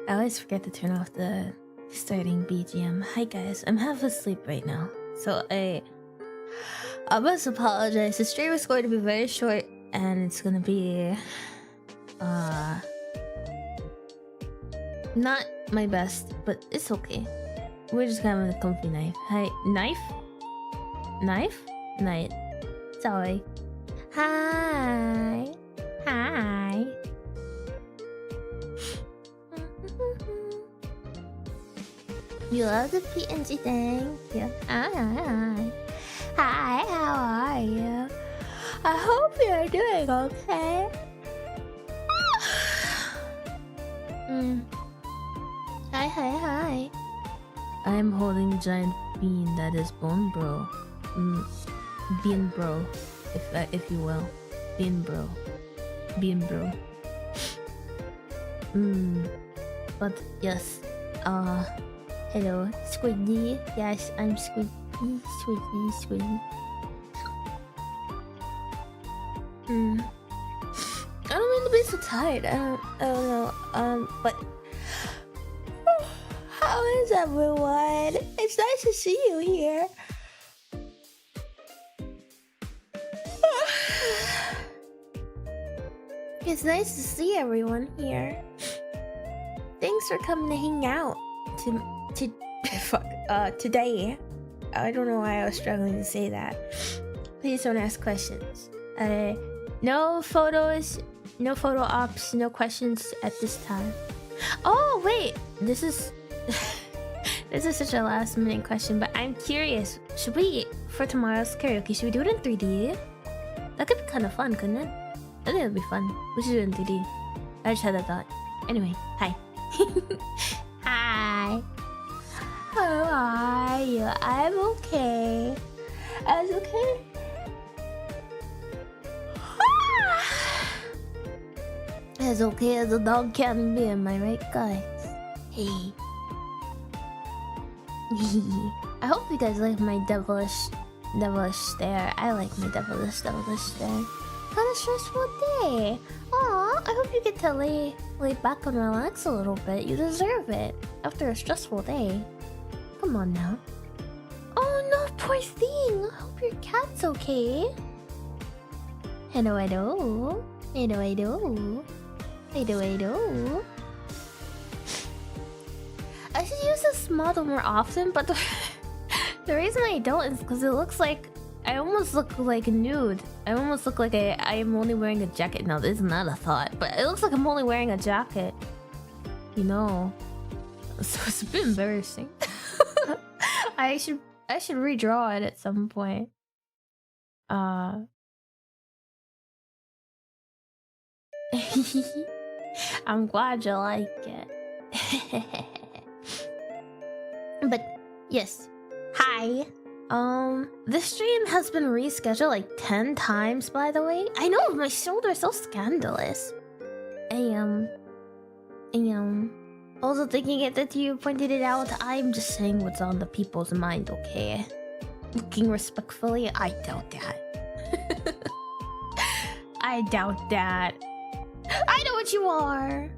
I always forget to turn off the starting BGM. Hi guys, I'm half asleep right now, so I must apologize. The stream is going to be very short, and it's gonna be not my best, but it's okay. We're just gonna have a comfy knife. Hi, knife? Knife? Night. Sorry. Hi. Hi. You love the PNG, thank you. Hi. Hi, how are you? I hope you're doing okay. Hi. I'm holding a giant bean that is bone bro. Bean bro, if you will. Bean bro. But yes, hello, Squiddy. Yes, I'm Squiddy. I don't mean to be so tired. I don't know. But how is everyone? It's nice to see you here. It's nice to see everyone here. Thanks for coming to hang out today. I don't know why I was struggling to say that. Please don't ask questions. No photos, no photo ops, no questions at this time. Oh wait, this is this is such a last minute question, but I'm curious. Should we, for tomorrow's karaoke, should we do it in 3D? That could be kind of fun, couldn't it? I think it'd be fun. We should do it in 3D. I just had that thought. Anyway, hi. Hi. How are you? I'm okay. As okay? As okay as a dog can be, am I right, guys? Hey. I hope you guys like my devilish stare. I like my devilish stare. Had a stressful day. Aw, I hope you get to lay back and relax a little bit. You deserve it after a stressful day. Come on now. Oh no, poor thing. I hope your cat's okay. Hello. I should use this model more often, but the reason I don't is because it looks like I almost look like nude. I almost look like I am only wearing a jacket. Now, this is not a thought, but it looks like I'm only wearing a jacket. You know, so it's a bit embarrassing. I should redraw it at some point. I'm glad you like it. But yes, hi. This stream has been rescheduled like 10 times, by the way. I know, my shoulder is so scandalous. I am also thinking it that you pointed it out. I'm just saying what's on the people's mind, okay? Looking respectfully, I doubt that. I doubt that. I know what you are.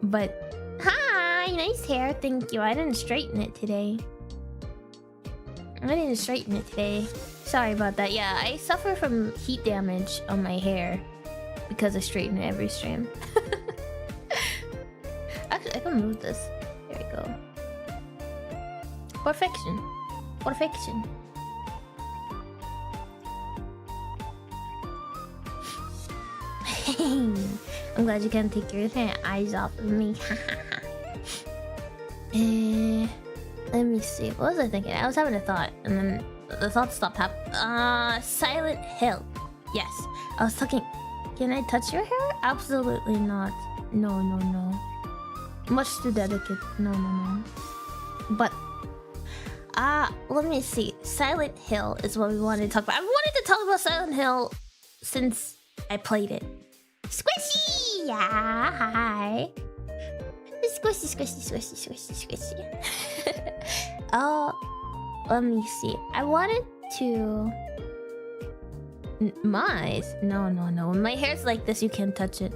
But hi, nice hair, thank you. I didn't straighten it today. Sorry about that. Yeah, I suffer from heat damage on my hair because I straighten it every stream. Actually, I can move this. There we go. Perfection. I'm glad you can't take your eyes off of me. Let me see. What was I thinking? I was having a thought, and then the thought stopped happening. Silent Hill. Yes. I was talking. Can I touch your hair? Absolutely not. No. Much too delicate. No. But let me see. Silent Hill is what we wanted to talk about. I wanted to talk about Silent Hill since I played it. Squishy! Yeah, hi. Squishy. Let me see. I wanted to... No. When my hair's like this, you can't touch it.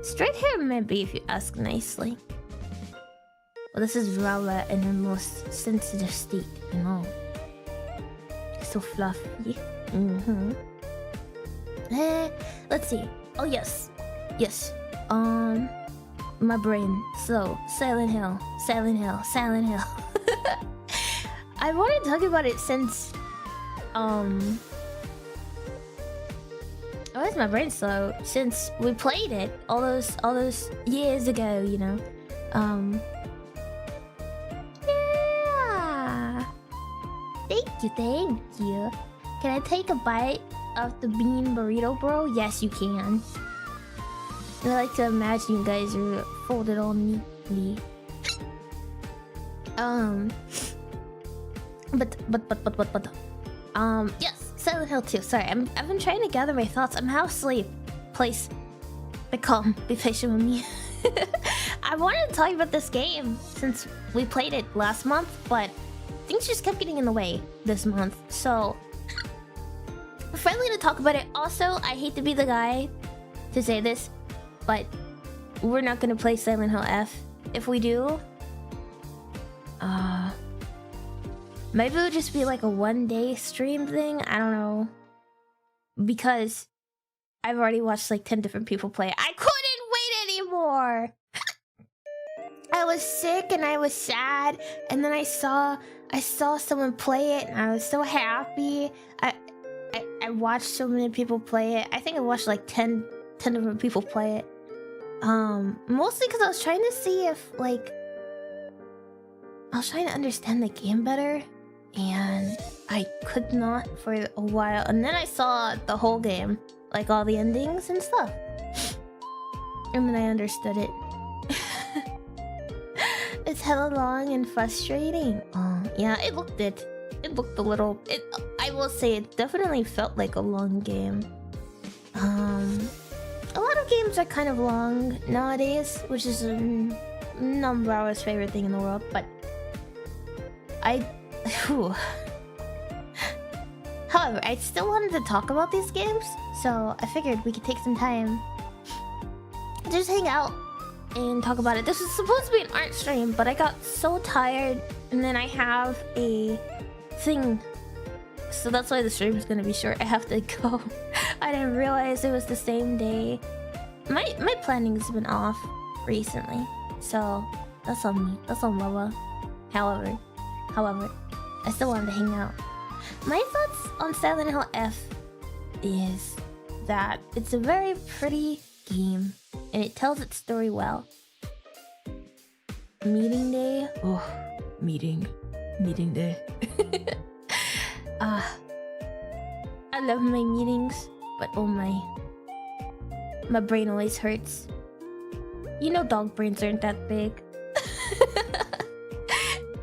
Straight hair maybe if you ask nicely. Well, this is Rara in her most sensitive state, you know. So fluffy. Let's see. Oh yes. Yes. My brain. So Silent Hill. Silent Hill. Silent Hill. I wanted to talk about it since why is my brain slow? Since we played it all those years ago, you know. Yeah. Thank you. Can I take a bite of the bean burrito, bro? Yes, you can. And I like to imagine you guys are folded all neatly. Yes, Silent Hill 2. Sorry, I've been trying to gather my thoughts. I'm half asleep. Please, be calm. Be patient with me. I wanted to tell you about this game since we played it last month, but things just kept getting in the way this month. So, we're finally to talk about it. Also, I hate to be the guy to say this, but we're not gonna play Silent Hill F. If we do, maybe it'll just be like a one-day stream thing. I don't know. Because I've already watched like 10 different people play it. I couldn't wait anymore! I was sick and I was sad, and then I saw someone play it and I was so happy. I watched so many people play it. I think I watched like 10 different people play it. Mostly because I was trying to see if like I was trying to understand the game better, and I could not for a while. And then I saw the whole game, like all the endings and stuff, and then I understood it. It's hella long and frustrating. Yeah, it looked a little. I will say it definitely felt like a long game. A lot of games are kind of long nowadays, which is Numbrawa's favorite thing in the world. But however, I still wanted to talk about these games, so I figured we could take some time, just hang out and talk about it. This was supposed to be an art stream, but I got so tired, and then I have a thing, so that's why the stream is gonna be short. I have to go. I didn't realize it was the same day. My planning's been off recently, so that's on me. That's on Lola. However, I still wanted to hang out. My thoughts on Silent Hill F is that it's a very pretty game and it tells its story well. Meeting day. Oh, meeting day. I love my meetings, but oh my brain always hurts. You know dog brains aren't that big.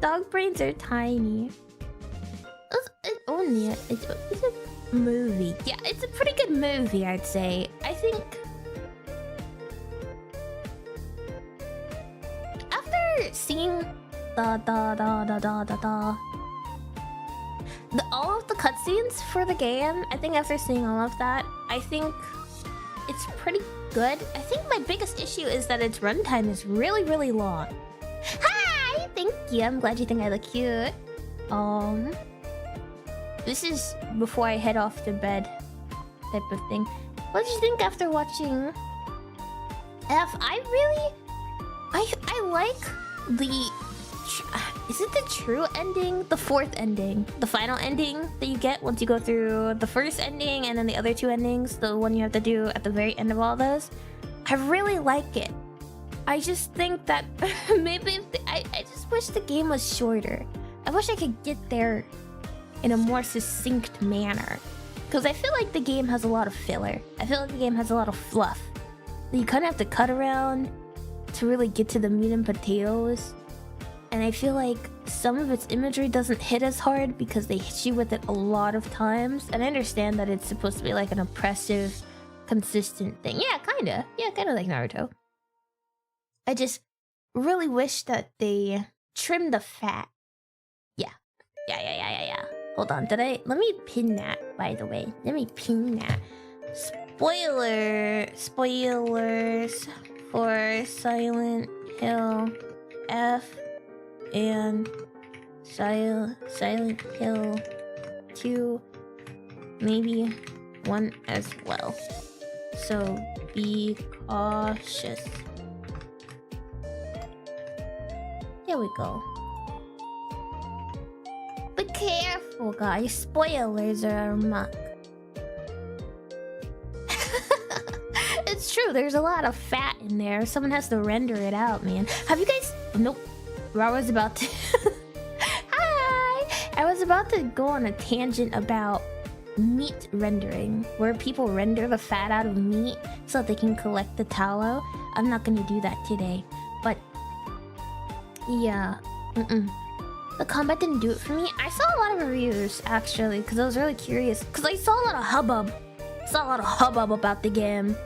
Dog brains are tiny. It's a movie. Yeah, it's a pretty good movie, I'd say. I think after seeing all of the cutscenes for the game, I think after seeing all of that, I think it's pretty good. I think my biggest issue is that its runtime is really, really long. Hi! Thank you. I'm glad you think I look cute. This is before I head off to bed type of thing. What did you think after watching F? I like the... Is it the true ending? The fourth ending. The final ending that you get once you go through the first ending and then the other two endings. The one you have to do at the very end of all those. I really like it. I just think that maybe if I just wish the game was shorter. I wish I could get there in a more succinct manner. Because I feel like the game has a lot of filler. I feel like the game has a lot of fluff that you kind of have to cut around to really get to the meat and potatoes. And I feel like some of its imagery doesn't hit as hard because they hit you with it a lot of times. And I understand that it's supposed to be like an oppressive, consistent thing. Yeah, kinda. Yeah, kinda like Naruto. I just really wish that they trimmed the fat. Yeah. Hold on, let me pin that, by the way. Let me pin that. Spoilers. for Silent Hill F and Silent Hill 2, maybe 1 as well. So be cautious. There we go. Be careful, guys. Spoilers are a muck. It's true, there's a lot of fat in there. Someone has to render it out, man. Have you guys... Nope. Rara's about to... Hi! I was about to go on a tangent about meat rendering, where people render the fat out of meat so that they can collect the tallow. I'm not gonna do that today, but... yeah. The combat didn't do it for me. I saw a lot of reviews, actually, because I was really curious. Because I saw a lot of hubbub. I saw a lot of hubbub about the game.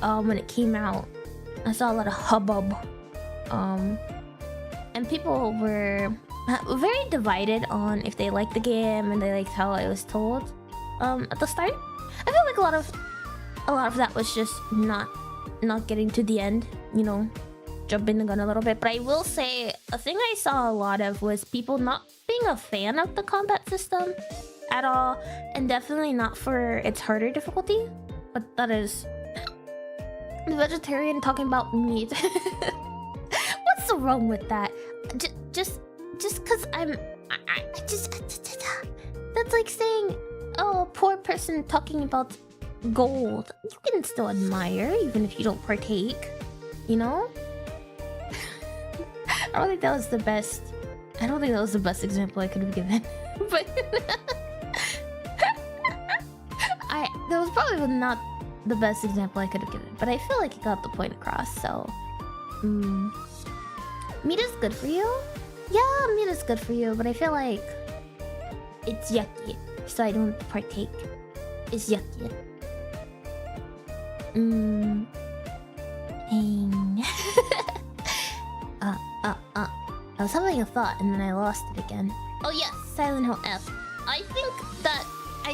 When it came out, I saw a lot of hubbub, and people were very divided on if they liked the game and they liked how it was told. At the start, I feel like a lot of that was just not getting to the end, you know, jumping the gun a little bit. But I will say a thing I saw a lot of was people not being a fan of the combat system at all, and definitely not for its harder difficulty. But that is. The vegetarian talking about meat. What's so wrong with that? Just because I just that's like saying, oh, a poor person talking about gold. You can still admire even if you don't partake, you know? I don't think that was the best. I don't think that was the best example I could have given, but that was probably not the best example I could have given, but I feel like it got the point across. So meat is good for you. Yeah, meat is good for you, but I feel like it's yucky, so I don't partake. It's yucky. I was having a thought and then I lost it again. Oh yes, Silent Hill F. I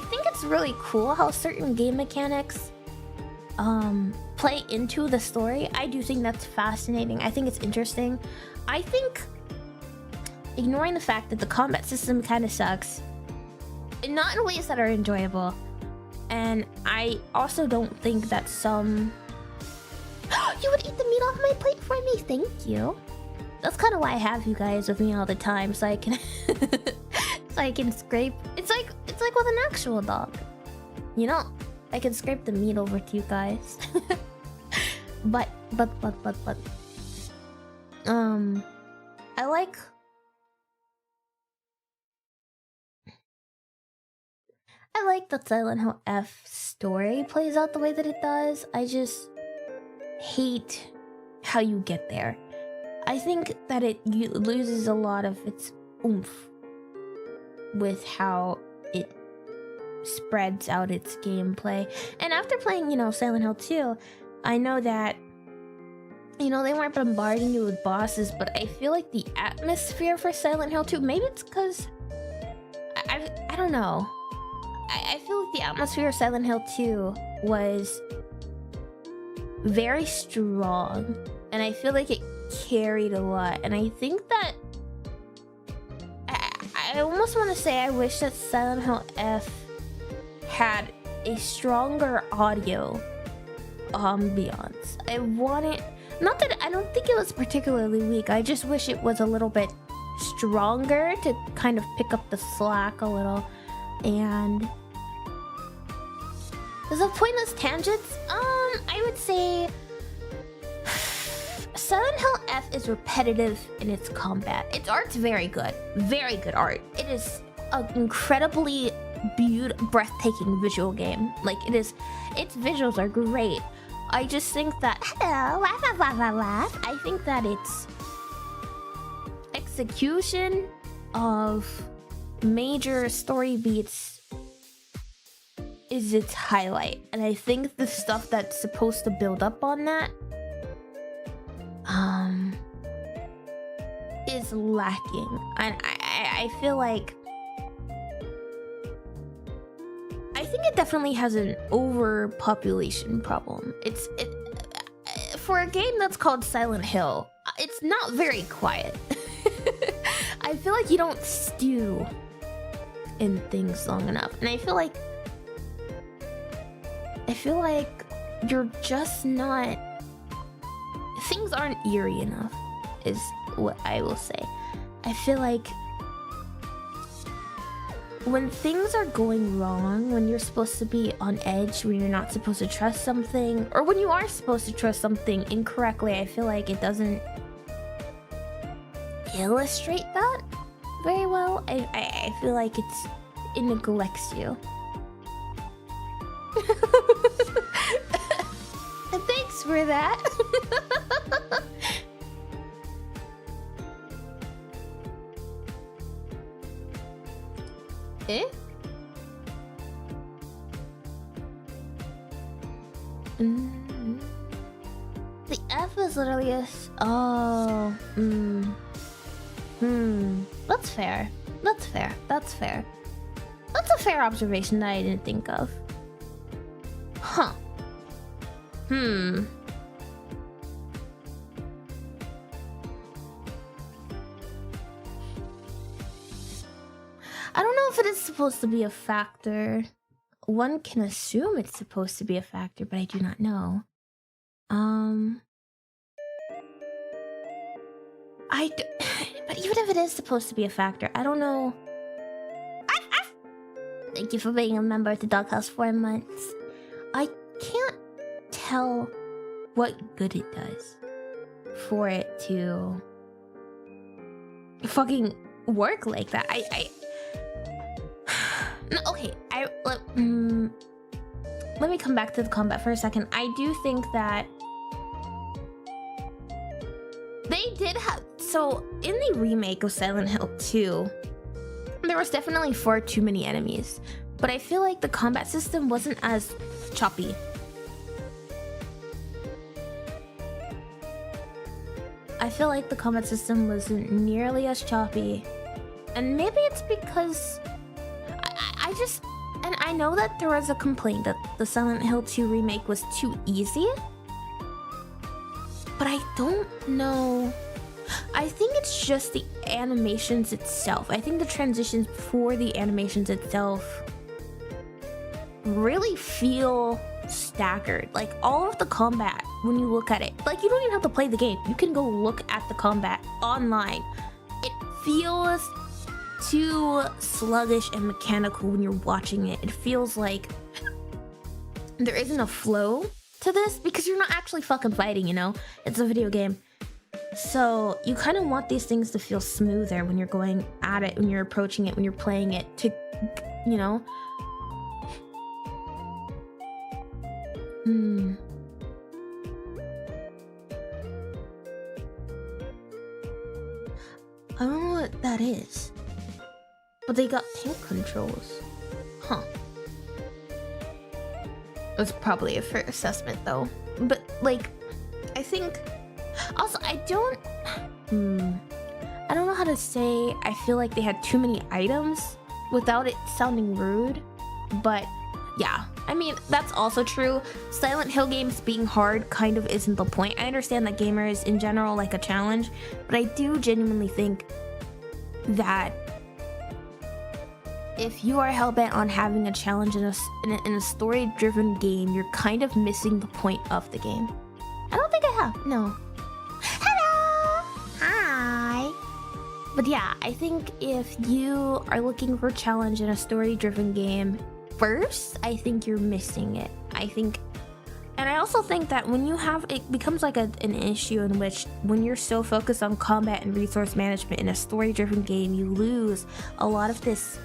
think it's really cool how certain game mechanics play into the story. I do think that's fascinating. I think it's interesting. I think ignoring the fact that the combat system kind of sucks, not in ways that are enjoyable, and I also don't think that some... You would eat the meat off my plate for me, thank you. That's kind of why I have you guys with me all the time, so I can so I can scrape. It's like with an actual dog, you know. I can scrape the meat over to you guys. but I like that Silent Hill F story plays out the way that it does. I just hate how you get there. I think that it loses a lot of its oomph with how it spreads out its gameplay. And after playing, you know, Silent Hill 2, I know that, you know, they weren't bombarding you with bosses, but I feel like the atmosphere for Silent Hill 2, maybe it's because I don't know. I feel like the atmosphere of Silent Hill 2 was very strong, and I feel like it carried a lot. And I think that I almost want to say I wish that Silent Hill F had a stronger audio ambiance. I want it, not that I don't think it was particularly weak, I just wish it was a little bit stronger to kind of pick up the slack a little. And there's a pointless tangents. I would say Silent Hill F is repetitive in its combat. Its art's very good art. It is an incredibly breathtaking visual game. Like, it is, its visuals are great. I just think that I think that its execution of major story beats is its highlight, and I think the stuff that's supposed to build up on that is lacking. And I feel like I think it definitely has an overpopulation problem. for a game that's called Silent Hill, it's not very quiet. I feel like you don't stew in things long enough, and I feel like you're just not. Things aren't eerie enough, is what I will say. I feel like when things are going wrong, when you're supposed to be on edge, when you're not supposed to trust something, or when you are supposed to trust something incorrectly, I feel like it doesn't illustrate that very well. I feel like it neglects you. Thanks for that. Eh? The F is literally a... Oh. That's fair. That's fair. That's fair. That's a fair observation that I didn't think of. Huh. I don't know if it is supposed to be a factor. One can assume it's supposed to be a factor, but I do not know. But even if it is supposed to be a factor, I don't know. Thank you for being a member of the Doghouse for months. I can't tell what good it does for it to fucking work like that. No, okay, let me come back to the combat for a second. I do think that they did have... So, in the remake of Silent Hill 2, there was definitely far too many enemies. But I feel like the combat system wasn't as choppy. I feel like the combat system wasn't nearly as choppy. And maybe it's because... And I know that there was a complaint that the Silent Hill 2 remake was too easy. But I don't know. I think it's just the animations itself. I think the transitions for the animations itself really feel staggered. Like, all of the combat, when you look at it, like, you don't even have to play the game. You can go look at the combat online. It feels too sluggish and mechanical when you're watching it. It feels like there isn't a flow to this because you're not actually fucking fighting, you know? It's a video game. So you kind of want these things to feel smoother when you're going at it, when you're approaching it, when you're playing it, to, you know? I don't know what that is. But they got tank controls. Huh. It's probably a fair assessment though. But like, I think... Also, I don't know how to say I feel like they had too many items without it sounding rude. But yeah, I mean, that's also true. Silent Hill games being hard kind of isn't the point. I understand that gamers in general like a challenge, but I do genuinely think that if you are hellbent on having a challenge in a story-driven game, you're kind of missing the point of the game. I don't think I have. No. Hello! Hi! But yeah, I think if you are looking for a challenge in a story-driven game first, I think you're missing it. And I also think that when you have... It becomes like an issue in which when you're so focused on combat and resource management in a story-driven game, you lose a lot of this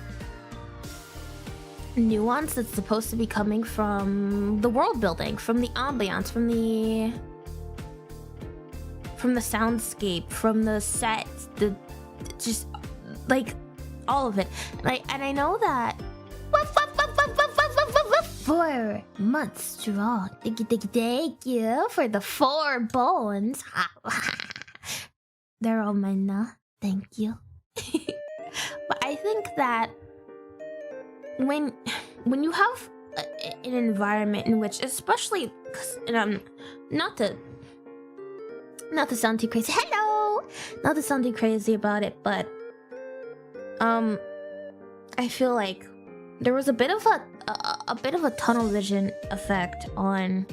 nuance that's supposed to be coming from the world building, from the ambiance, from the soundscape, from the set, just like all of it. And I know that 4 months strong. Thank you for the 4 bones. They're all mine now. Thank you. But I think that when you have an environment in which, especially, and not to Not to sound too crazy. Hello! Not to sound too crazy about it, but I feel like there was a bit of a tunnel vision effect on,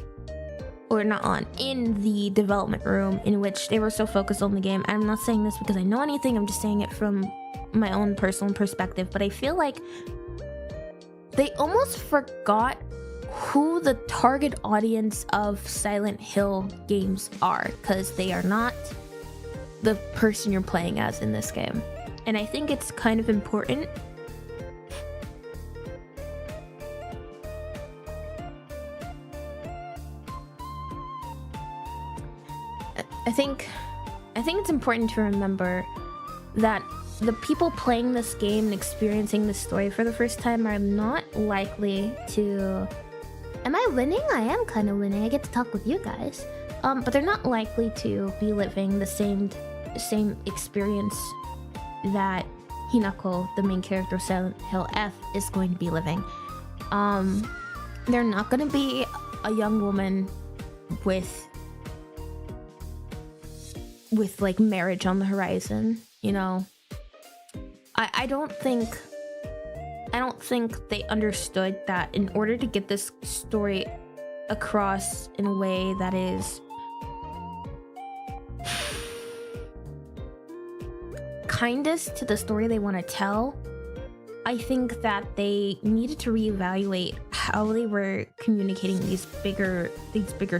or not on, in the development room, in which they were so focused on the game. I'm not saying this because I know anything, I'm just saying it from my own personal perspective, but I feel like they almost forgot who the target audience of Silent Hill games are, because they are not the person you're playing as in this game. And I think it's kind of important I think it's important to remember that the people playing this game and experiencing this story for the first time are not likely to... Am I winning? I am kind of winning. I get to talk with you guys. But they're not likely to be living the same experience that Hinako, the main character of Silent Hill F, is going to be living. They're not going to be a young woman with like marriage on the horizon, you know. I don't think they understood that in order to get this story across in a way that is kindest to the story they want to tell, I think that they needed to reevaluate how they were communicating these bigger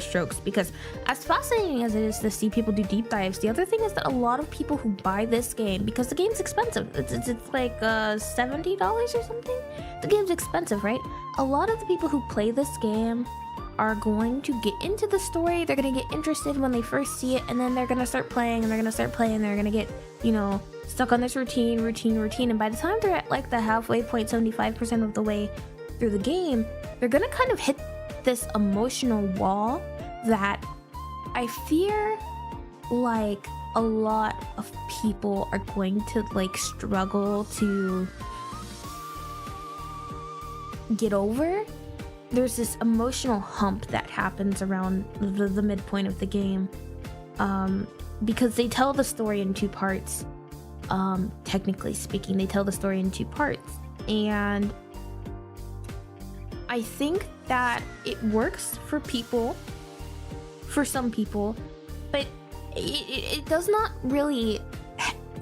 strokes, because as fascinating as it is to see people do deep dives, the other thing is that a lot of people who buy this game, because the game's expensive, it's like $70 or something. The game's expensive, right? A lot of the people who play this game are going to get into the story, they're going to get interested when they first see it, and then they're going to start playing, and they're going to start playing, and they're going to get, you know, stuck on this routine, and by the time they're at like the halfway point, 75% of the way through the game, they're gonna kind of hit this emotional wall that I fear like a lot of people are going to like struggle to get over. There's this emotional hump that happens around the midpoint of the game, because they tell the story in two parts. Technically speaking, they tell the story in two parts, and I think that it works for some people, but it does not really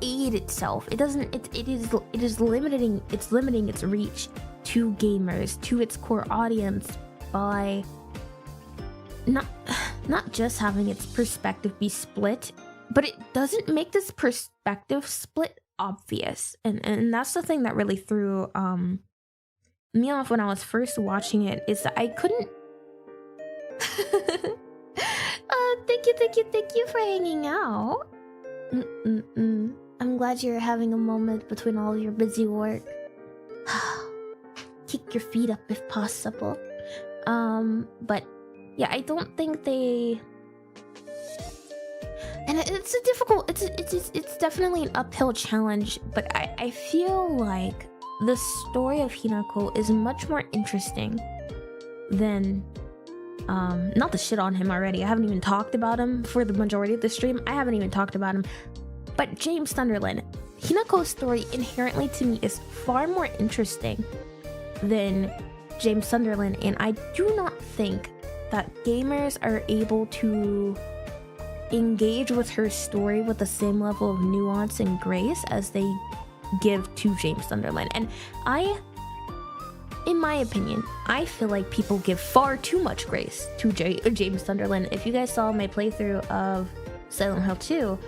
aid itself. It doesn't. It is limiting its reach to gamers, to its core audience, by not just having its perspective be split, but it doesn't make this perspective split obvious, and that's the thing that really threw me off when I was first watching it, is that I couldn't thank you for hanging out. I'm glad you're having a moment between all your busy work. Kick your feet up if possible. But yeah, I don't think they... And it's a difficult... It's definitely an uphill challenge, but I feel like the story of Hinako is much more interesting than... not to shit on him already. I haven't even talked about him for the majority of the stream. I haven't even talked about him. But James Sunderland, Hinako's story inherently to me is far more interesting than James Sunderland, and I do not think that gamers are able to engage with her story with the same level of nuance and grace as they give to James Sunderland. And in my opinion, I feel like people give far too much grace to James Sunderland. If you guys saw my playthrough of Silent Hill 2,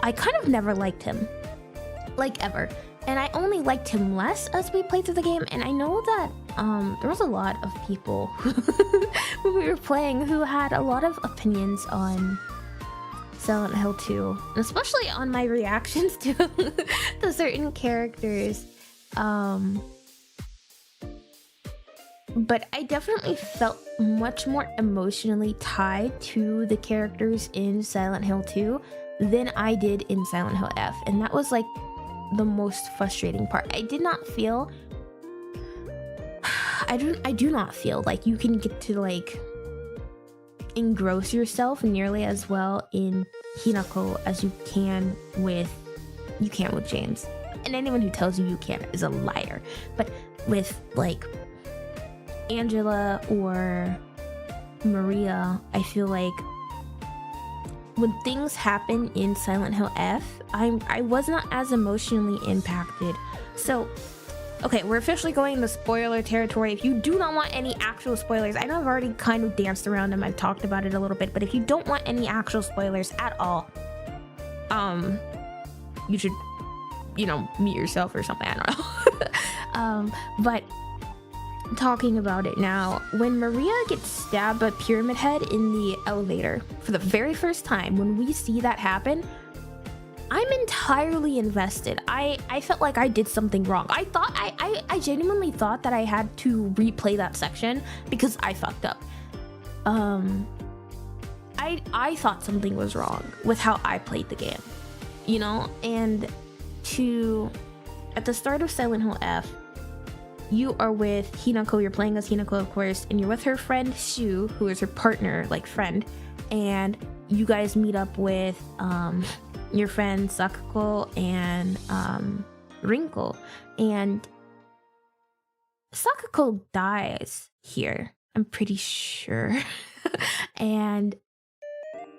I kind of never liked him, like ever. And I only liked him less as we played through the game. And I know that there was a lot of people when we were playing who had a lot of opinions on Silent Hill 2, especially on my reactions to to certain characters. But I definitely felt much more emotionally tied to the characters in Silent Hill 2 than I did in Silent Hill F, and that was like the most frustrating part. I do not feel like you can get to like engross yourself nearly as well in Hinako as you can with James. And anyone who tells you can't is a liar. But with like Angela or Maria, I feel like when things happen in Silent Hill F, I was not as emotionally impacted. So, okay, we're officially going into spoiler territory. If you do not want any actual spoilers, I know I've already kind of danced around them, I've talked about it a little bit, but if you don't want any actual spoilers at all, you should, you know, mute yourself or something, I don't know. But talking about it now, when Maria gets stabbed by Pyramid Head in the elevator for the very first time, when we see that happen, I'm entirely invested. I felt like I did something wrong. I genuinely thought that I had to replay that section because I fucked up. I thought something was wrong with how I played the game, you know? And at the start of Silent Hill F, you are with Hinako, you're playing as Hinako, of course, and you're with her friend Shu, who is her partner, like friend, and you guys meet up with your friend Sakuko and Wrinkle, and Sakuko dies here, I'm pretty sure. And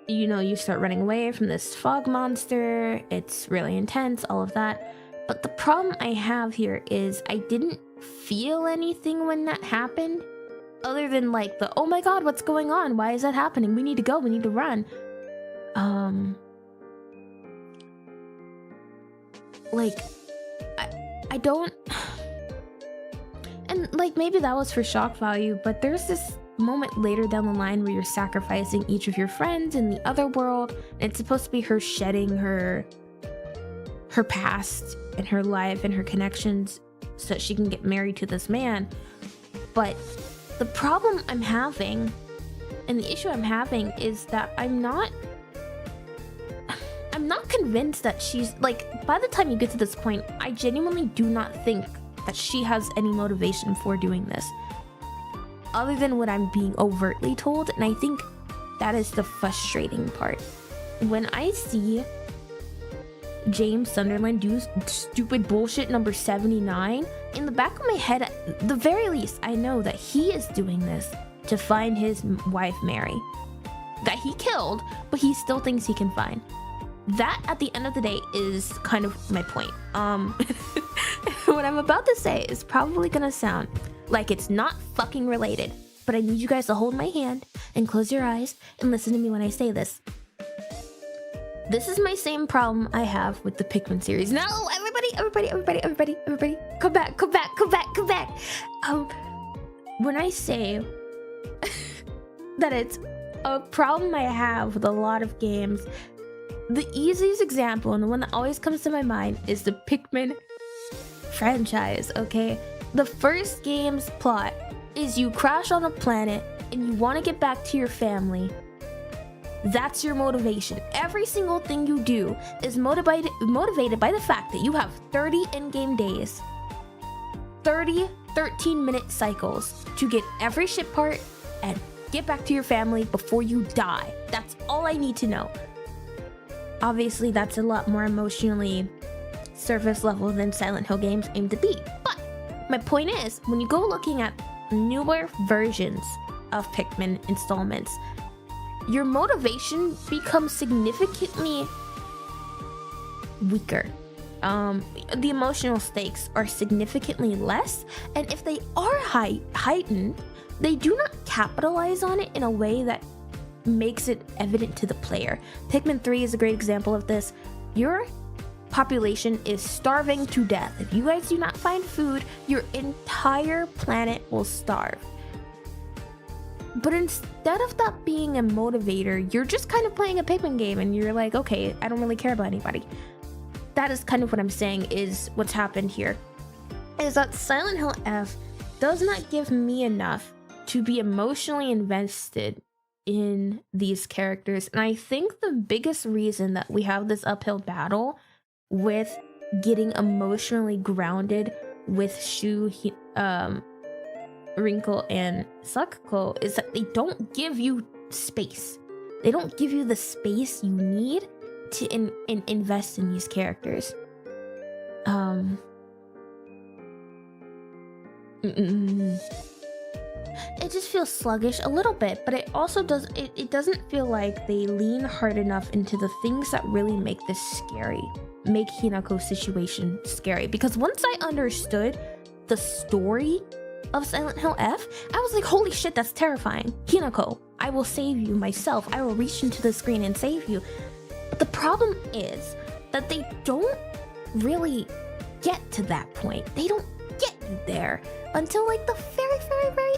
you know, you start running away from this fog monster, it's really intense, all of that. But the problem I have here is I didn't feel anything when that happened, other than like the, oh my god, what's going on? Why is that happening? We need to go, we need to run. Like, I don't, and like maybe that was for shock value, but there's this moment later down the line where you're sacrificing each of your friends in the other world, and it's supposed to be her shedding her past and her life and her connections so that she can get married to this man. But the problem I'm having and the issue I'm having is that I'm not convinced that she's, like, by the time you get to this point, I genuinely do not think that she has any motivation for doing this other than what I'm being overtly told. And I think that is the frustrating part. When I see James Sunderland do stupid bullshit number 79, in the back of my head, at the very least, I know that he is doing this to find his wife Mary, that he killed, but he still thinks he can find. That, at the end of the day, is kind of my point. What I'm about to say is probably gonna sound like it's not fucking related, but I need you guys to hold my hand and close your eyes and listen to me when I say this. This is my same problem I have with the Pikmin series. No, everybody, come back. When I say that it's a problem I have with a lot of games, the easiest example and the one that always comes to my mind is the Pikmin franchise, okay? The first game's plot is you crash on a planet and you want to get back to your family. That's your motivation. Every single thing you do is motivated by the fact that you have 30 in-game days, 30 13-minute cycles to get every ship part and get back to your family before you die. That's all I need to know. Obviously, that's a lot more emotionally surface level than Silent Hill games aim to be. But my point is, when you go looking at newer versions of Pikmin installments, your motivation becomes significantly weaker. The emotional stakes are significantly less, and if they are heightened, they do not capitalize on it in a way that makes it evident to the player. Pikmin 3 is a great example of this. Your population is starving to death. If you guys do not find food, your entire planet will starve. But instead of that being a motivator, you're just kind of playing a Pikmin game and you're like, okay, I don't really care about anybody. That is kind of what I'm saying is what's happened here. Is that Silent Hill F does not give me enough to be emotionally invested in these characters. And I think the biggest reason that we have this uphill battle with getting emotionally grounded with Shu, Wrinkle, and Sakuko is that they don't give you space. They don't give you the space you need to invest in these characters. It just feels sluggish a little bit, but it also it doesn't feel like they lean hard enough into the things that really make this scary, make Hinako's situation scary. Because once I understood the story of Silent Hill F, I was like, holy shit, that's terrifying. Hinako, I will save you myself. I will reach into the screen and save you. But the problem is that they don't really get to that point. They don't get you there until like the very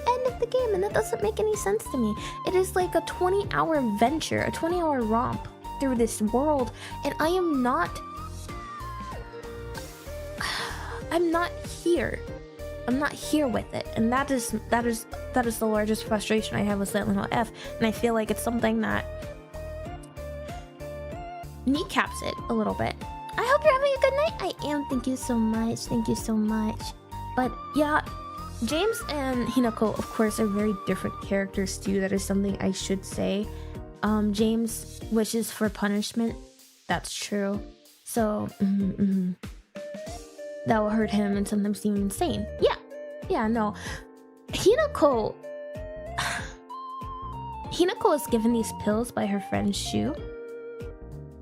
end of the game, and that doesn't make any sense to me. It is like a 20-hour venture, a 20-hour romp through this world, and I'm not here. I'm not here with it, and that is the largest frustration I have with Silent Hill F, and I feel like it's something that kneecaps it a little bit. I hope you're having a good night. I am. Thank you so much. Thank you so much. But yeah, James and Hinako, of course, are very different characters too. That is something I should say. James wishes for punishment. That's true. So that will hurt him and sometimes seem insane. Yeah, no. Hinako is given these pills by her friend Shu,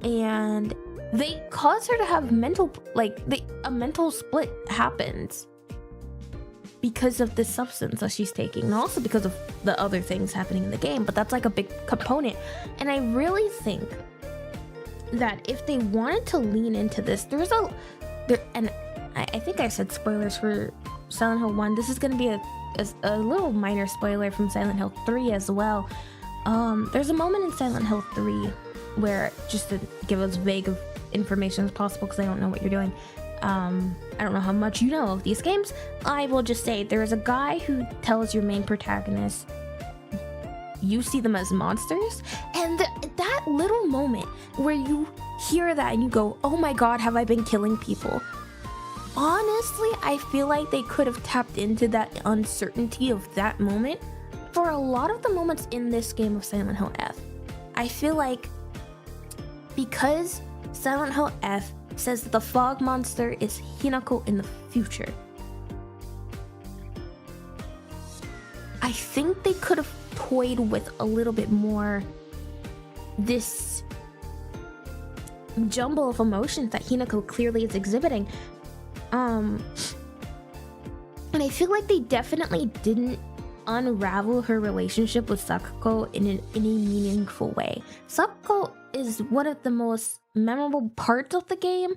and they cause her to have a mental split happens because of this substance that she's taking, and also because of the other things happening in the game, but that's like a big component. And I really think that if they wanted to lean into this, and I think I said spoilers for Silent Hill 1. This is going to be a little minor spoiler from Silent Hill 3 as well. There's a moment in Silent Hill 3 where, just to give as vague of information as possible because I don't know what you're doing, I don't know how much you know of these games, I will just say there is a guy who tells your main protagonist you see them as monsters, and that little moment where you hear that and you go, oh my god, have I been killing people? Honestly, I feel like they could have tapped into that uncertainty of that moment for a lot of the moments in this game of Silent Hill F. I feel like because Silent Hill F says that the fog monster is Hinako in the future, I think they could have toyed with a little bit more this jumble of emotions that Hinako clearly is exhibiting. And I feel like they definitely didn't unravel her relationship with Sakuko in a meaningful way. Sakuko is one of the most memorable parts of the game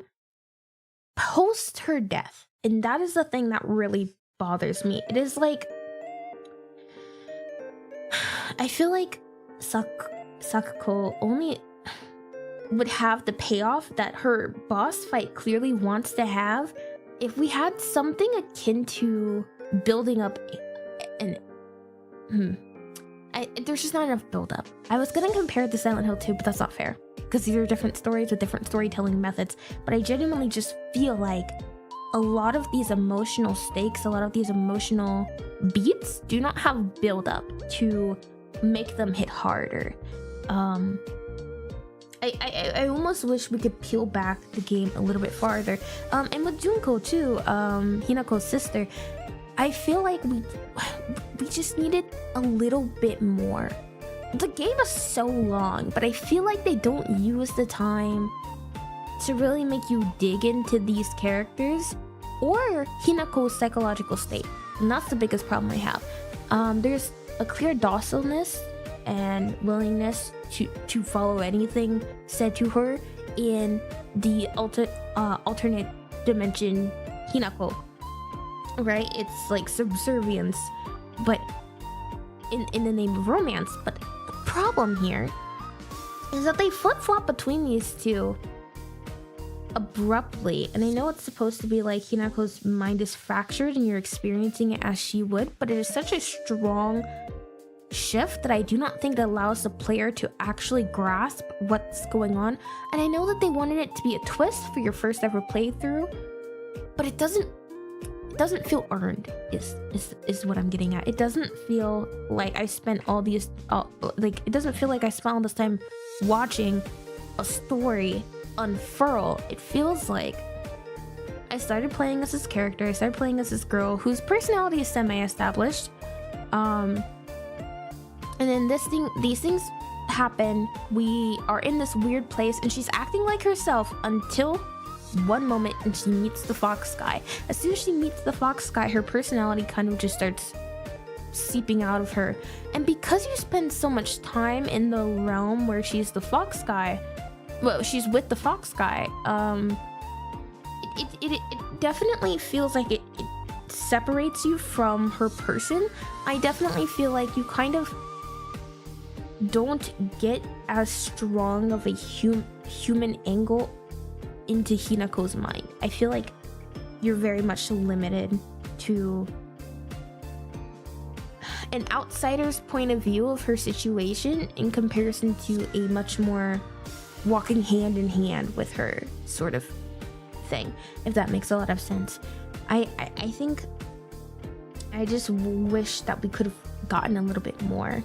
post her death, and that is the thing that really bothers me. It is like, I feel like Sakuko only would have the payoff that her boss fight clearly wants to have if we had something akin to building up there's just not enough build up. I was gonna compare it to Silent Hill 2, but that's not fair because these are different stories with different storytelling methods. But I genuinely just feel like a lot of these emotional stakes, a lot of these emotional beats do not have build up to make them hit harder. I almost wish we could peel back the game a little bit farther. And with Junko too, Hinako's sister, I feel like we just needed a little bit more. The game is so long, but I feel like they don't use the time to really make you dig into these characters or Hinako's psychological state. And that's the biggest problem I have. There's a clear docileness and willingness to follow anything said to her in the alternate dimension Hinako, right? It's like subservience, but in the name of romance. But the problem here is that they flip-flop between these two abruptly, and I know it's supposed to be like Hinako's mind is fractured and you're experiencing it as she would, but it is such a strong shift that I do not think it allows the player to actually grasp what's going on. And I know that they wanted it to be a twist for your first ever playthrough, but it doesn't doesn't feel earned is what I'm getting at. It doesn't feel like I spent all these it doesn't feel like I spent all this time watching a story unfurl. It feels like I started playing as this character, I started playing as this girl whose personality is semi-established, and then these things happen. We are in this weird place and she's acting like herself until one moment and she meets the fox guy. As soon as she meets the fox guy, her personality kind of just starts seeping out of her. And because you spend so much time in the realm where she's the fox guy, well, she's with the fox guy, it definitely feels like it separates you from her person. I definitely feel like you kind of don't get as strong of a human angle into Hinako's mind. I feel like you're very much limited to an outsider's point of view of her situation in comparison to a much more walking hand in hand with her sort of thing, if that makes a lot of sense. I think I just wish that we could have gotten a little bit more.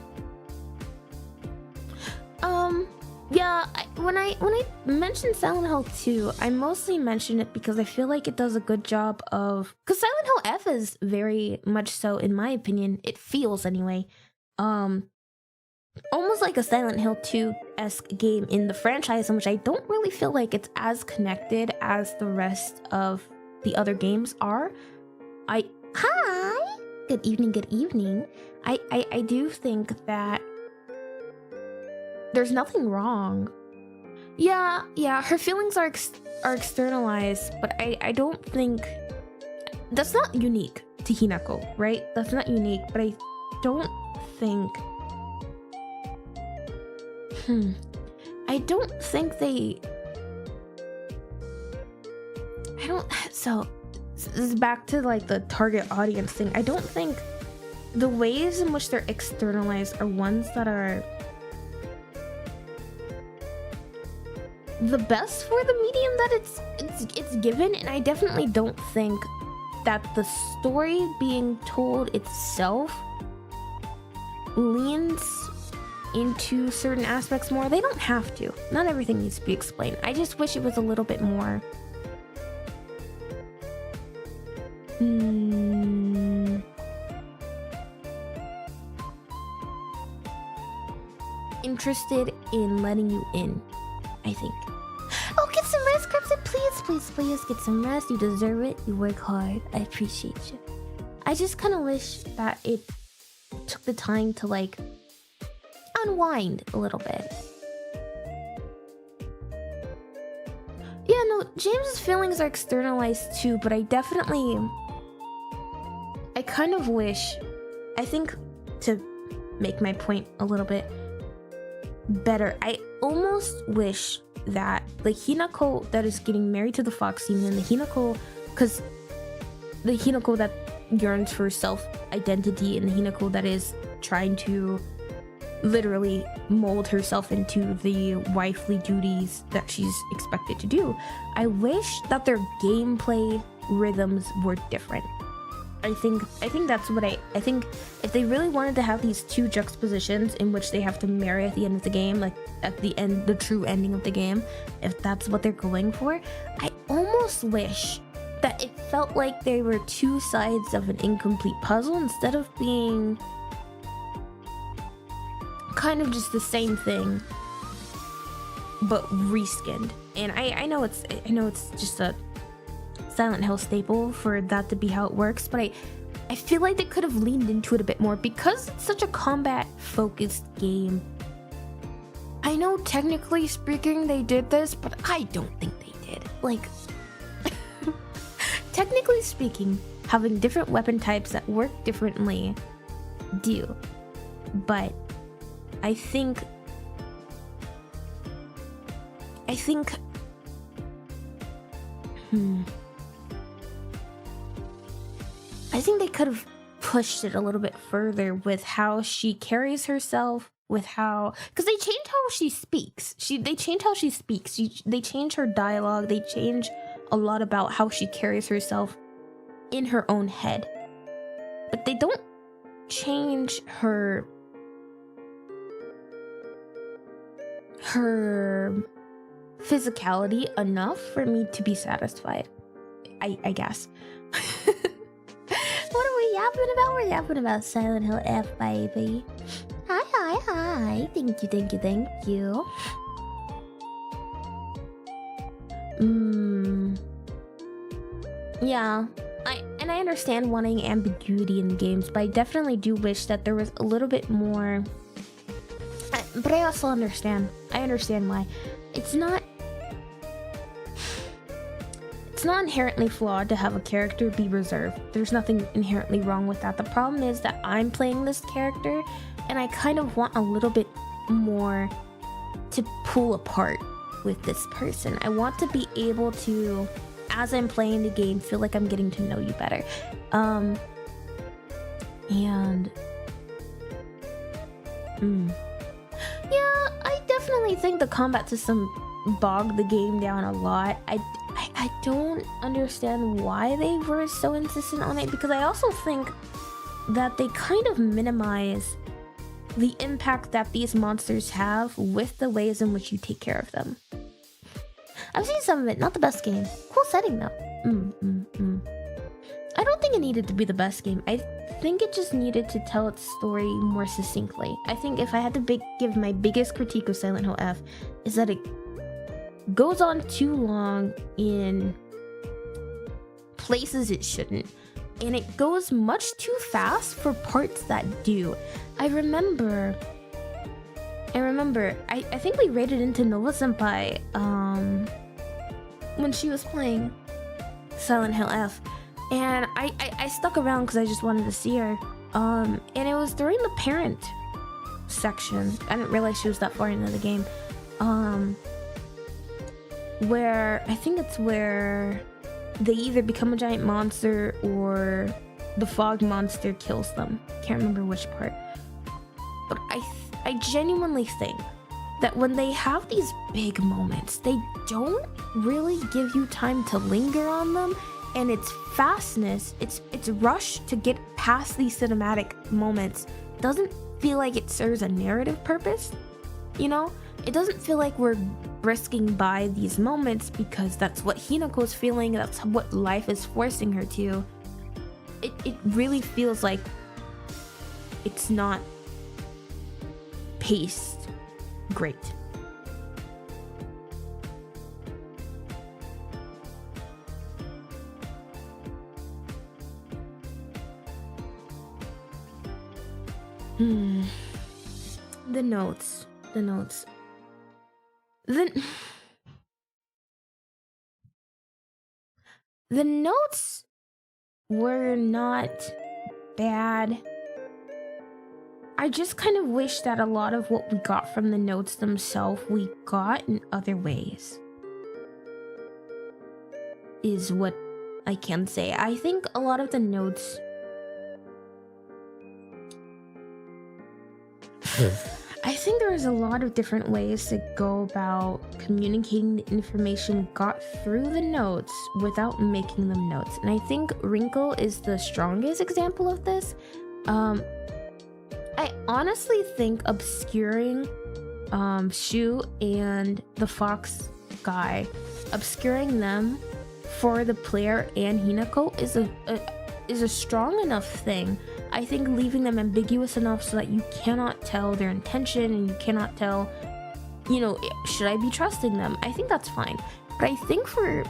Yeah, when I mentioned Silent Hill 2, I mostly mentioned it because I feel like it does a good job of, because Silent Hill F is very much so, in my opinion, it feels anyway, almost like a Silent Hill 2-esque game in the franchise, in which I don't really feel like it's as connected as the rest of the other games are. Hi! Good evening, good evening. I do think that there's nothing wrong. Yeah, her feelings are externalized, but I don't think... That's not unique to Hinako, right? That's not unique, but I don't think... I don't think they... So, this is back to like the target audience thing. I don't think the ways in which they're externalized are ones that are the best for the medium that it's given, and I definitely don't think that the story being told itself leans into certain aspects more. They don't have to. Not everything needs to be explained. I just wish it was a little bit more interested in letting you in, I think. Oh, get some rest, Crimson. Please get some rest. You deserve it. You work hard. I appreciate you. I just kind of wish that it took the time to like unwind a little bit. Yeah, no, James's feelings are externalized too, but I kind of wish, I think, to make my point a little bit better, I almost wish that the Hinako that is getting married to the fox demon, and the Hinako, because the Hinako that yearns for self-identity, and the Hinako that is trying to literally mold herself into the wifely duties that she's expected to do, I wish that their gameplay rhythms were different. I think that's what I think. If they really wanted to have these two juxtapositions in which they have to marry at the end of the game, like at the end, the true ending of the game, if that's what they're going for, I almost wish that it felt like they were two sides of an incomplete puzzle instead of being kind of just the same thing but reskinned. And I know it's just a Silent Hill staple for that to be how it works, but I feel like they could have leaned into it a bit more because it's such a combat focused game. I know technically speaking they did this, but I don't think they did. Like, technically speaking, having different weapon types that work differently do, but I think they could have pushed it a little bit further with how she carries herself, with how, because they changed how she speaks. They changed how she speaks. They changed her dialogue. They change a lot about how she carries herself in her own head. But they don't change her physicality enough for me to be satisfied. I guess. What are we yapping about? We're yapping about Silent Hill F, baby. Hi. Thank you. Yeah. I understand wanting ambiguity in games, but I definitely do wish that there was a little bit more. But I also understand. I understand why. It's not inherently flawed to have a character be reserved. There's nothing inherently wrong with that. The problem is that I'm playing this character and I kind of want a little bit more to pull apart with this person. I want to be able to, as I'm playing the game, feel like I'm getting to know you better. Yeah, I definitely think the combat system bogged the game down a lot. I don't understand why they were so insistent on it, because I also think that they kind of minimize the impact that these monsters have with the ways in which you take care of them. I've seen some of it, not the best game. Cool setting though. I don't think it needed to be the best game. I think it just needed to tell its story more succinctly. I think if I had to give my biggest critique of Silent Hill F, is that it goes on too long in places it shouldn't, and it goes much too fast for parts that do. I remember I think we raided into Nova Senpai when she was playing Silent Hill F, and I stuck around because I just wanted to see her, and it was during the parent section. I didn't realize she was that far into the game, where I think it's where they either become a giant monster or the fog monster kills them. Can't remember which part. But I genuinely think that when they have these big moments, they don't really give you time to linger on them, and it's fastness, it's rush to get past these cinematic moments doesn't feel like it serves a narrative purpose, you know? It doesn't feel like we're brisking by these moments because that's what Hinako's feeling, that's what life is forcing her to. It really feels like it's not paced great. The notes. The notes were not bad. I just kind of wish that a lot of what we got from the notes themselves we got in other ways, is what I can say. I think a lot of the notes I think there was a lot of different ways to go about communicating the information got through the notes without making them notes. And I think Wrinkle is the strongest example of this. I honestly think obscuring Shu and the fox guy, obscuring them for the player and Hinako is a strong enough thing. I think leaving them ambiguous enough so that you cannot tell their intention and you cannot tell, you know, should I be trusting them? I think that's fine. But I think for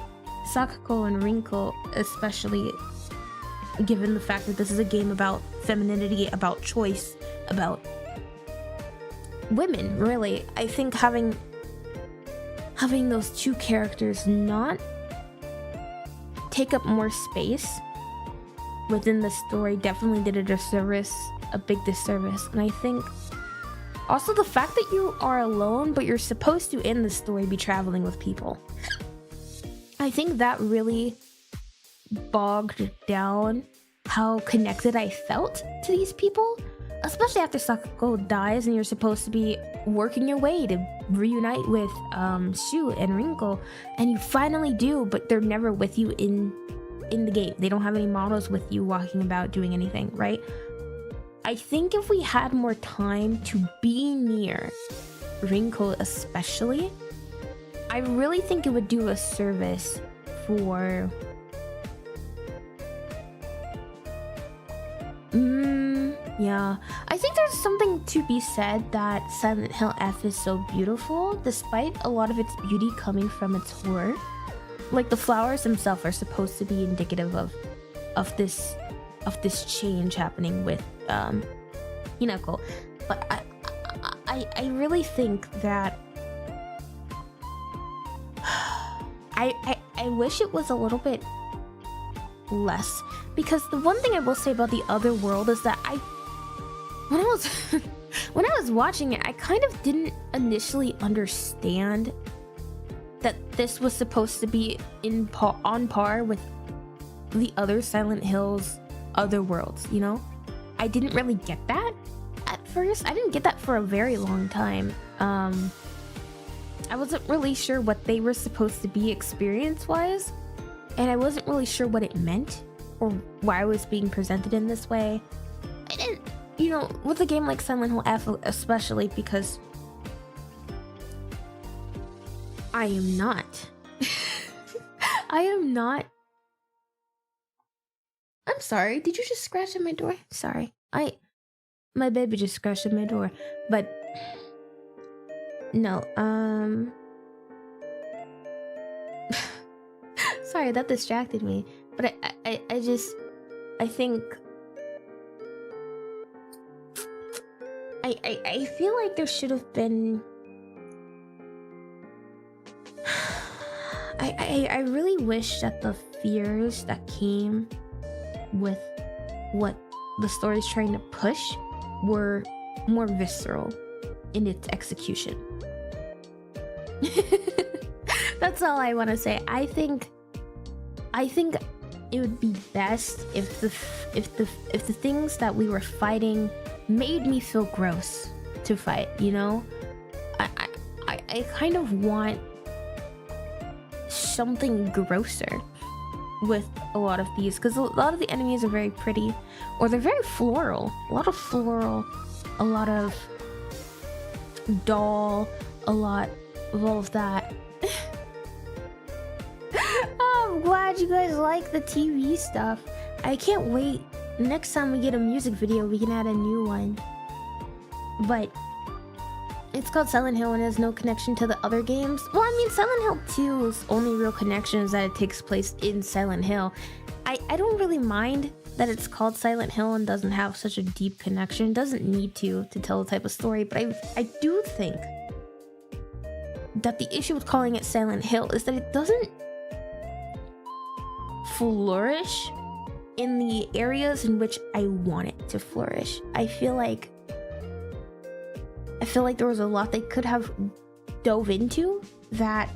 Sakako and Wrinkle, especially given the fact that this is a game about femininity, about choice, about women, really, I think having those two characters not take up more space within the story definitely did a big disservice. And I think also the fact that you are alone but you're supposed to in the story be traveling with people, I think that really bogged down how connected I felt to these people, especially after Sakako dies and you're supposed to be working your way to reunite with Shu and Wrinkle, and you finally do, but they're never with you in in the game. They don't have any models with you walking about doing anything, right? I think if we had more time to be near Rinko especially, I really think it would do a service for... yeah. I think there's something to be said that Silent Hill F is so beautiful, despite a lot of its beauty coming from its horror. Like, the flowers themselves are supposed to be indicative of this change happening with Hinako. But I really think that I wish it was a little bit less, because the one thing I will say about the other world is that when I was watching it, I kind of didn't initially understand that this was supposed to be on par with the other Silent Hills other worlds, you know? I didn't really get that at first. I didn't get that for a very long time. I wasn't really sure what they were supposed to be experience-wise, and I wasn't really sure what it meant or why I was being presented in this way. I didn't, you know, with a game like Silent Hill F especially, because I am not I'm sorry, did you just scratch at my door? Sorry. My baby just scratched at my door. But no, sorry, that distracted me. But I think I feel like there should have been I really wish that the fears that came with what the story's trying to push were more visceral in its execution. That's all I want to say. I think it would be best if the things that we were fighting made me feel gross to fight, you know? I kind of want something grosser with a lot of these, because a lot of the enemies are very pretty, or they're very floral. A lot of floral, a lot of doll, a lot of all of that. Oh, I'm glad you guys like the TV stuff. I can't wait. Next time we get a music video, we can add a new one. But it's called Silent Hill and has no connection to the other games. Well, I mean, Silent Hill 2's only real connection is that it takes place in Silent Hill. I don't really mind that it's called Silent Hill and doesn't have such a deep connection. It doesn't need to tell the type of story, but I do think that the issue with calling it Silent Hill is that it doesn't flourish in the areas in which I want it to flourish. I feel like there was a lot they could have dove into that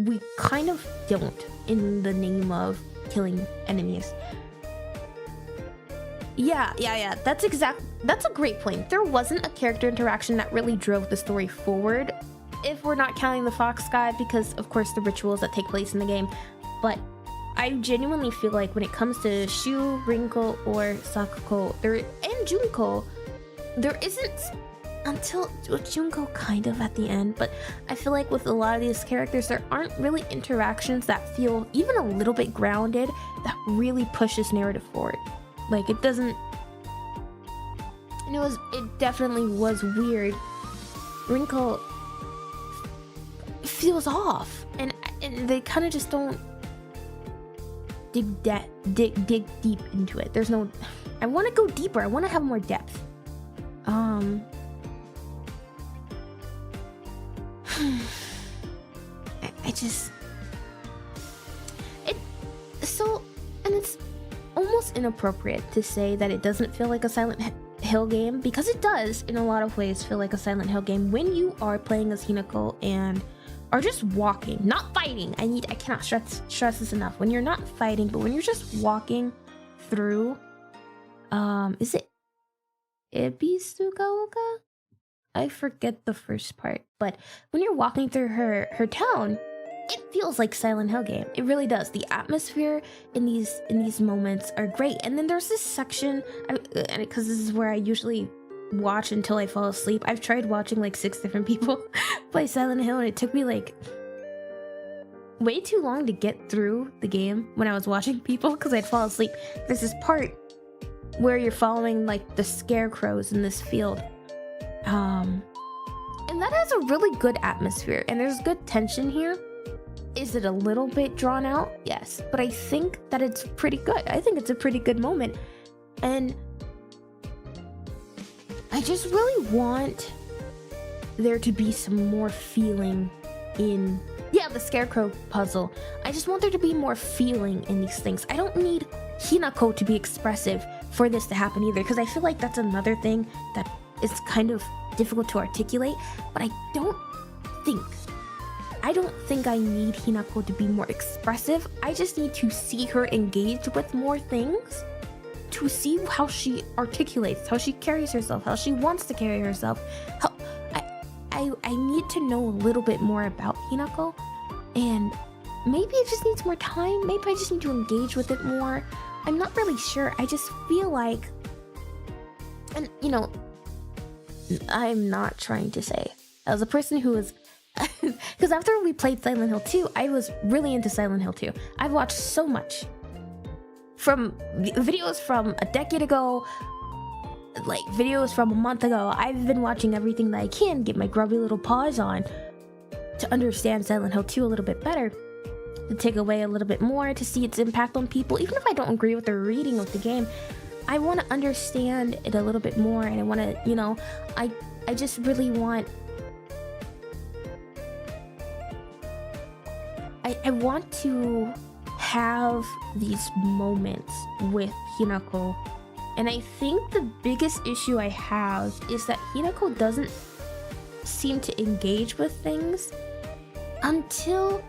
we kind of don't, in the name of killing enemies. Yeah. That's a great point. There wasn't a character interaction that really drove the story forward, if we're not counting the fox guy, because of course the rituals that take place in the game. But I genuinely feel like when it comes to Shu, Rinko, or Sakuko, and Junko, there isn't, until Junko kind of at the end, but I feel like with a lot of these characters, there aren't really interactions that feel even a little bit grounded that really pushes narrative forward. Like, it doesn't, and it definitely was weird. Rinko feels off, and they kind of just don't dig deep into it. There's no, I want to go deeper. I want to have more depth. And it's almost inappropriate to say that it doesn't feel like a Silent Hill game, because it does in a lot of ways feel like a Silent Hill game when you are playing as Hinako and are just walking, not fighting. I cannot stress this enough. When you're not fighting, but when you're just walking through, is it Ebisugaoka? I forget the first part, but when you're walking through her town, it feels like Silent Hill game. It really does. The atmosphere in these moments are great. And then there's this section, because this is where I usually watch until I fall asleep. I've tried watching like 6 different people play Silent Hill, and it took me like way too long to get through the game when I was watching people because I'd fall asleep. There's this part where you're following like the scarecrows in this field. And that has a really good atmosphere, and there's good tension here. Is it a little bit drawn out? Yes, but I think that it's pretty good. I think it's a pretty good moment. And I just really want there to be some more feeling in, yeah, the scarecrow puzzle. I just want there to be more feeling in these things. I don't need Hinako to be expressive for this to happen either, because I feel like that's another thing that is kind of difficult to articulate. But I don't think I need Hinako to be more expressive. I just need to see her engage with more things, to see how she articulates, how she carries herself, how she wants to carry herself. How I need to know a little bit more about Hinako, and maybe it just needs more time. Maybe I just need to engage with it more. I'm not really sure. I just feel like, and you know, I'm not trying to say, as a person who is, because after we played Silent Hill 2, I was really into Silent Hill 2. I've watched so much. From videos from a decade ago, like videos from a month ago. I've been watching everything that I can, get my grubby little paws on, to understand Silent Hill 2 a little bit better, to take away a little bit more, to see its impact on people. Even if I don't agree with the reading of the game, I want to understand it a little bit more, and I want to, you know, I just really want, I want to have these moments with Hinako. And I think the biggest issue I have is that Hinako doesn't seem to engage with things until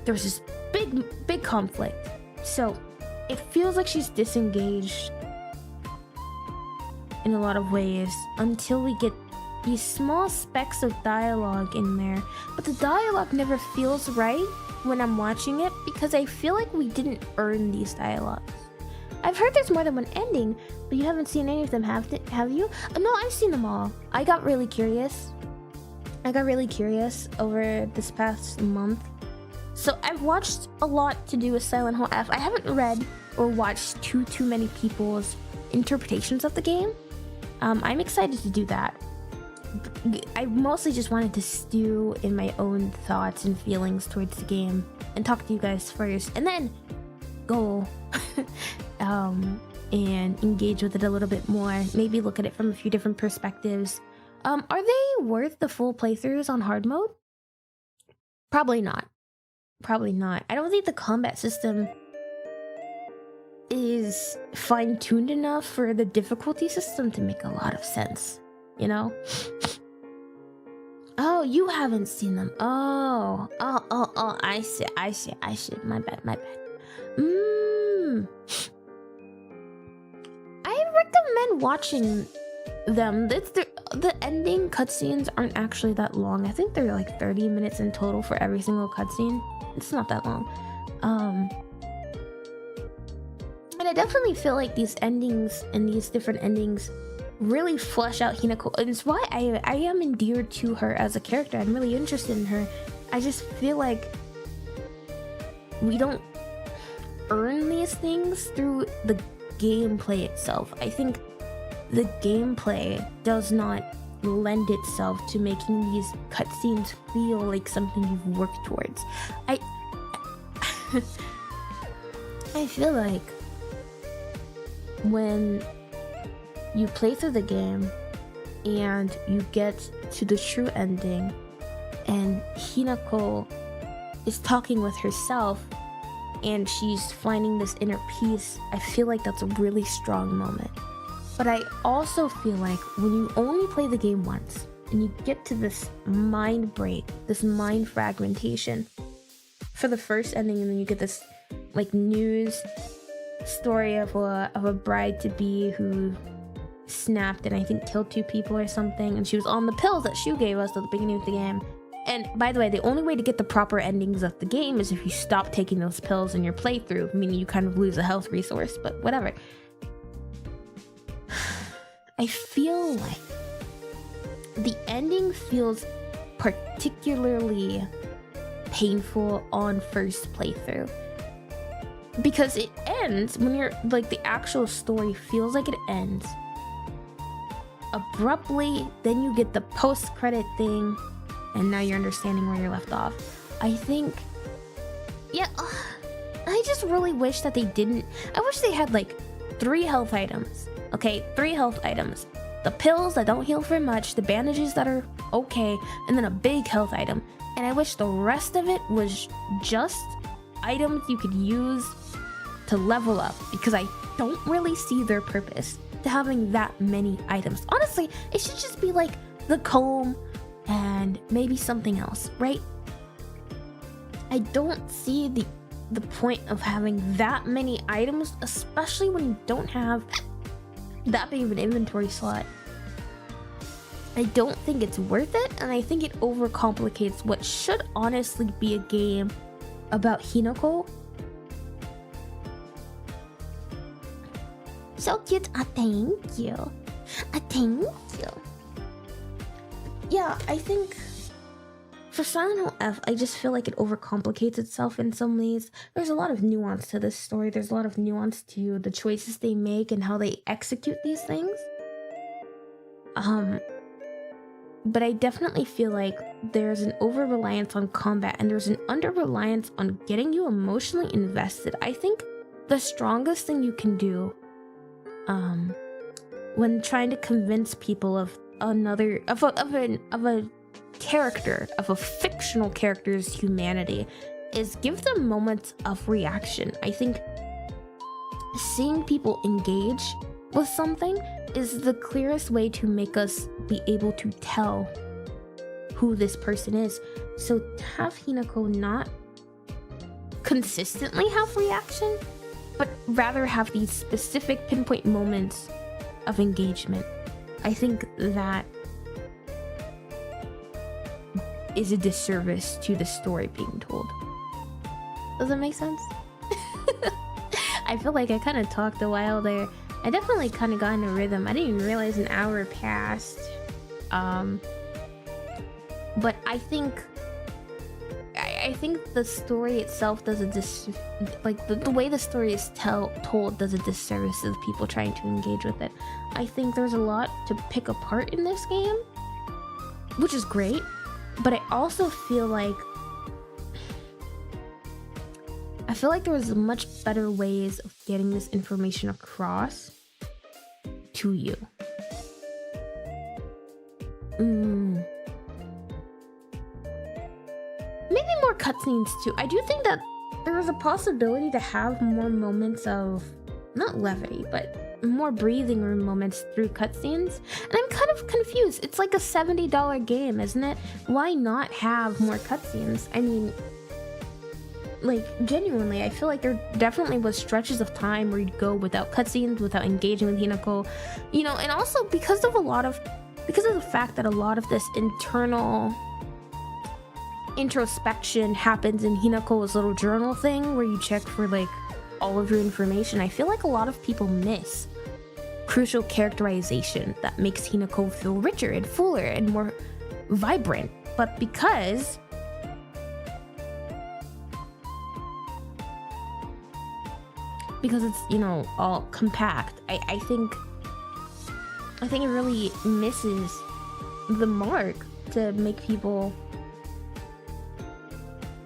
there's this big conflict. So it feels like she's disengaged in a lot of ways until we get these small specks of dialogue in there. But the dialogue never feels right when I'm watching it, because I feel like we didn't earn these dialogues. I've heard there's more than one ending, but you haven't seen any of them, have you? No, I've seen them all. I got really curious over this past month. So I've watched a lot to do with Silent Hill F. I haven't read or watched too many people's interpretations of the game. I'm excited to do that. I mostly just wanted to stew in my own thoughts and feelings towards the game and talk to you guys first, and then go and engage with it a little bit more. Maybe look at it from a few different perspectives. Are they worth the full playthroughs on hard mode? Probably not. I don't think the combat system is fine-tuned enough for the difficulty system to make a lot of sense, you know? Oh, you haven't seen them. Oh, I see. My bad. I recommend watching them. The ending cutscenes aren't actually that long. I think they're like 30 minutes in total for every single cutscene. It's not that long. And I definitely feel like these endings and these different endings really flesh out Hinako. And it's why I am endeared to her as a character. I'm really interested in her. I just feel like we don't earn these things through the gameplay itself. I think the gameplay does not lend itself to making these cutscenes feel like something you've worked towards. I feel like when you play through the game and you get to the true ending and Hinako is talking with herself and she's finding this inner peace, I feel like that's a really strong moment. But I also feel like when you only play the game once and you get to this mind break, this mind fragmentation for the first ending, and then you get this like news story of a bride-to-be who snapped and I think killed 2 people or something, and she was on the pills that Shu gave us at the beginning of the game, And by the way, the only way to get the proper endings of the game is if you stop taking those pills in your playthrough, meaning you kind of lose a health resource, but whatever. I feel like the ending feels particularly painful on first playthrough. Because it ends when you're like, the actual story feels like it ends abruptly, then you get the post-credit thing, and now you're understanding where you're left off. I think, yeah, I just really wish that they didn't. I wish they had like 3 health items. Okay, 3 health items. The pills that don't heal for much, the bandages that are okay, and then a big health item. And I wish the rest of it was just items you could use to level up, because I don't really see their purpose to having that many items. Honestly, it should just be like the comb and maybe something else, right? I don't see the point of having that many items, especially when you don't have that big of an inventory slot. I don't think it's worth it, and I think it overcomplicates what should honestly be a game about Hinako. So cute. Thank you. Thank you. Yeah, I think for Silent Hill F, I just feel like it overcomplicates itself in some ways. There's a lot of nuance to this story. There's a lot of nuance to the choices they make and how they execute these things. But I definitely feel like there's an over-reliance on combat and there's an under-reliance on getting you emotionally invested. I think the strongest thing you can do when trying to convince people of a character, of a fictional character's humanity, is give them moments of reaction. I think seeing people engage with something is the clearest way to make us be able to tell who this person is. So to have Hinako not consistently have reaction, but rather have these specific pinpoint moments of engagement, I think that is a disservice to the story being told. Does that make sense? I feel like I kind of talked a while there. I definitely kind of got in a rhythm. I didn't even realize an hour passed. But I think the story itself does the way the story is told does a disservice to the people trying to engage with it. I think there's a lot to pick apart in this game, which is great, but I also feel like there was much better ways of getting this information across to you. Maybe more cutscenes too. I do think that there is a possibility to have more moments of, not levity, but more breathing room moments through cutscenes. And I'm kind of confused. It's like a $70 game, isn't it? Why not have more cutscenes? I mean, like, genuinely, I feel like there definitely was stretches of time where you'd go without cutscenes, without engaging with Hinako, you know, and also because of the fact that a lot of this internal introspection happens in Hinako's little journal thing where you check for like all of your information. I feel like a lot of people miss crucial characterization that makes Hinako feel richer and fuller and more vibrant. But because it's, you know, all compact, I think it really misses the mark to make people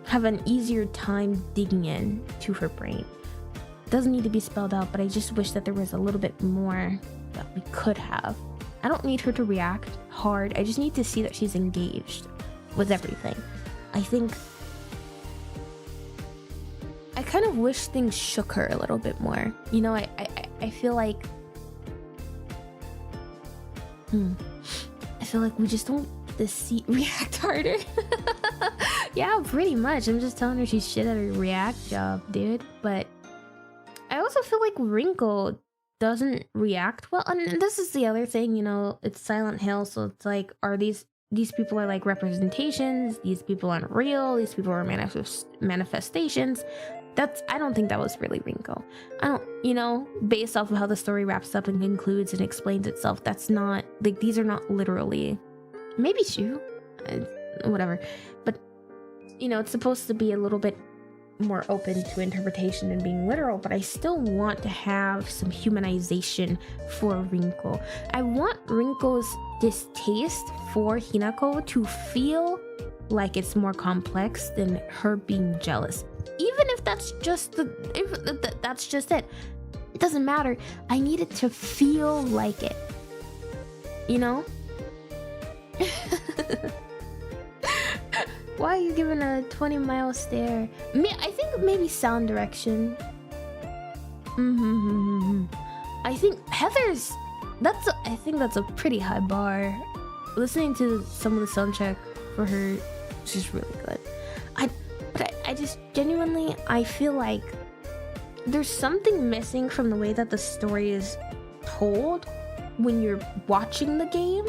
have an easier time digging in to her brain. It doesn't need to be spelled out, but I just wish that there was a little bit more that we could have. I don't need her to react hard. I just need to see that she's engaged with everything. I think I kind of wish things shook her a little bit more. You know, I feel like I feel like we just don't let the seat react harder. Yeah, pretty much. I'm just telling her she's shit at her react job, dude. But I also feel like Wrinkle doesn't react well. And this is the other thing, you know, it's Silent Hill, so it's like, are these these people are like representations, these people aren't real, these people are manifestations. I don't think that was really Rinko. I don't, based off of how the story wraps up and concludes and explains itself, that's not, like, these are not literally, maybe Shu, whatever. But, it's supposed to be a little bit more open to interpretation and being literal, but I still want to have some humanization for Rinko. I want Rinko's distaste for Hinako to feel like it's more complex than her being jealous. Even if that's just that's just it. It doesn't matter. I need it to feel like it. Why are you giving a 20-mile stare? I think maybe sound direction. I think Heather's. I think that's a pretty high bar. Listening to some of the soundtrack for her, she's really good. I just genuinely, I feel like there's something missing from the way that the story is told when you're watching the game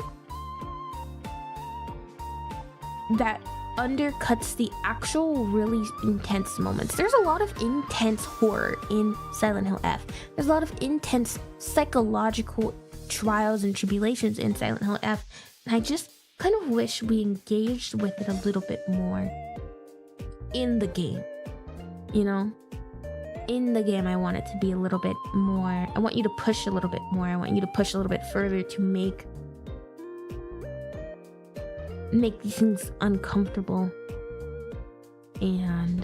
that undercuts the actual really intense moments. There's a lot of intense horror in Silent Hill F. There's a lot of intense psychological trials and tribulations in Silent Hill F, and I just kind of wish we engaged with it a little bit more in the game. In the game, I want it to be a little bit more. I want you to push a little bit more. I want you to push a little bit further to make these things uncomfortable and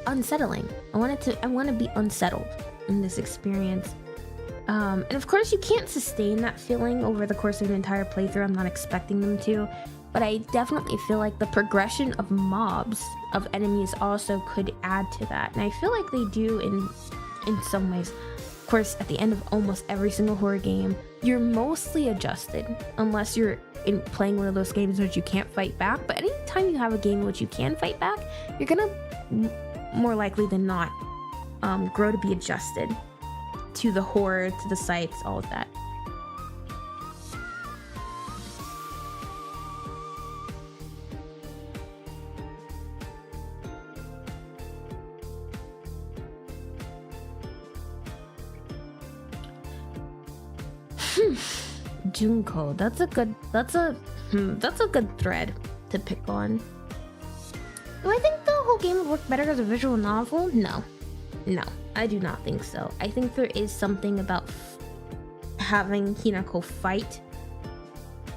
unsettling. I want to be unsettled in this experience. And of course, you can't sustain that feeling over the course of an entire playthrough. I'm not expecting them to, but I definitely feel like the progression of mobs, of enemies, also could add to that, and I feel like they do in some ways. Of course, at the end of almost every single horror game, you're mostly adjusted, unless you're playing one of those games in which you can't fight back. But anytime you have a game in which you can fight back, you're gonna more likely than not grow to be adjusted to the horror, to the sights, all of that. Junko, that's a good thread to pick on. Do I think the whole game would work better as a visual novel? No, I do not think so. I think there is something about having Hinako fight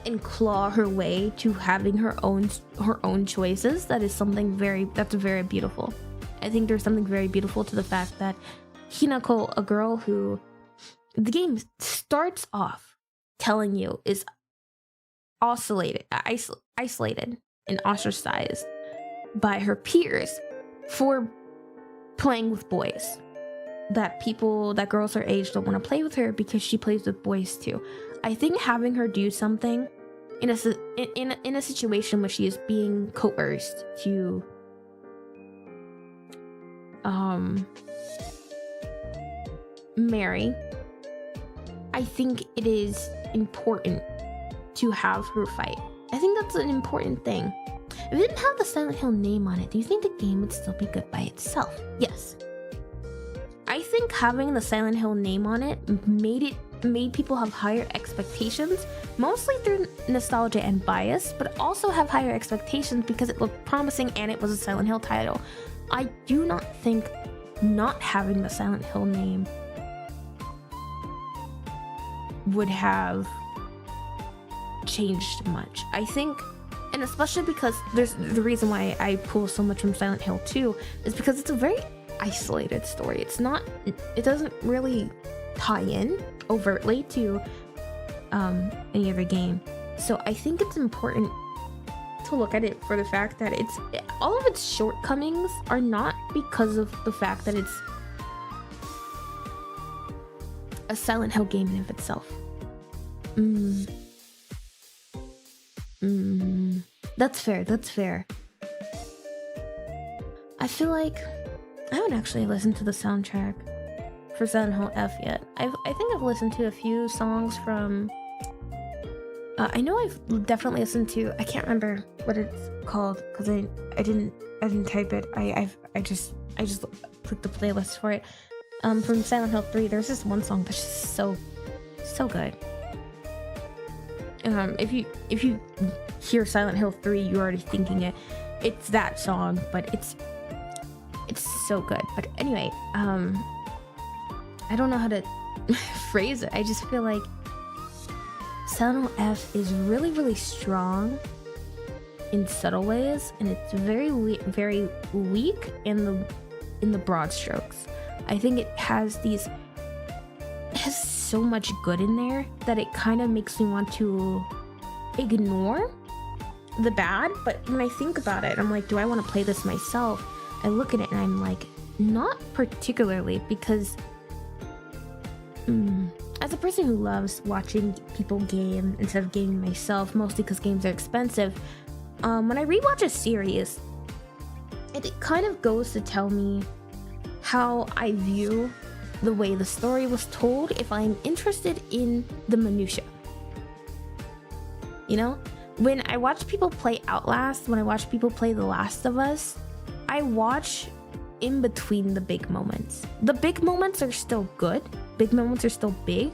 and claw her way to having her own choices. That is something that's very beautiful. I think there's something very beautiful to the fact that Hinako, a girl who the game starts off telling you is isolated and ostracized by her peers for playing with boys. That girls her age don't want to play with her because she plays with boys too. I think having her do something in a situation where she is being coerced to marry, I think it is important to have her fight. I think that's an important thing. If it didn't have the Silent Hill name on it, do you think the game would still be good by itself? Yes. I think having the Silent Hill name on it made people have higher expectations, mostly through nostalgia and bias, but also have higher expectations because it looked promising and it was a Silent Hill title. I do not think not having the Silent Hill name would have changed much. I think, and especially because there's the reason why I pull so much from Silent Hill 2 is because it's a very isolated story. It doesn't really tie in overtly to any other game. So I think it's important to look at it for the fact that all of its shortcomings are not because of the fact that it's a Silent Hill game in of itself. That's fair. I feel like I haven't actually listened to the soundtrack for Silent Hill F yet. I think I've listened to a few songs from. I know I've definitely listened to. I can't remember what it's called because I didn't type it. I just clicked the playlist for it. From Silent Hill 3, there's this one song that's just so good. If you hear Silent Hill 3, you're already thinking it's that song, but it's so good. But anyway, I don't know how to phrase it. I just feel like Silent Hill F is really, really strong in subtle ways, and it's very weak in the broad strokes. I think it has so much good in there that it kind of makes me want to ignore the bad. But when I think about it, I'm like, do I want to play this myself? I look at it and I'm like, not particularly, because as a person who loves watching people game instead of gaming myself, mostly because games are expensive, when I rewatch a series, it kind of goes to tell me how I view the way the story was told if I'm interested in the minutia. You know? When I watch people play Outlast, when I watch people play The Last of Us, I watch in between the big moments. The big moments are still good. Big moments are still big.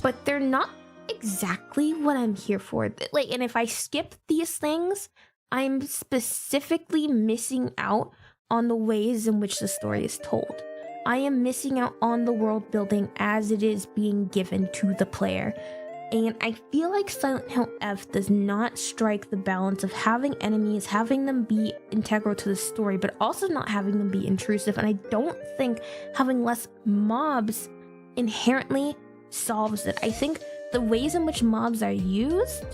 But they're not exactly what I'm here for. Like, and if I skip these things, I'm specifically missing out on the ways in which the story is told. I am missing out on the world building as it is being given to the player. And I feel like Silent Hill F does not strike the balance of having enemies, having them be integral to the story, but also not having them be intrusive. And I don't think having less mobs inherently solves it. I think the ways in which mobs are used,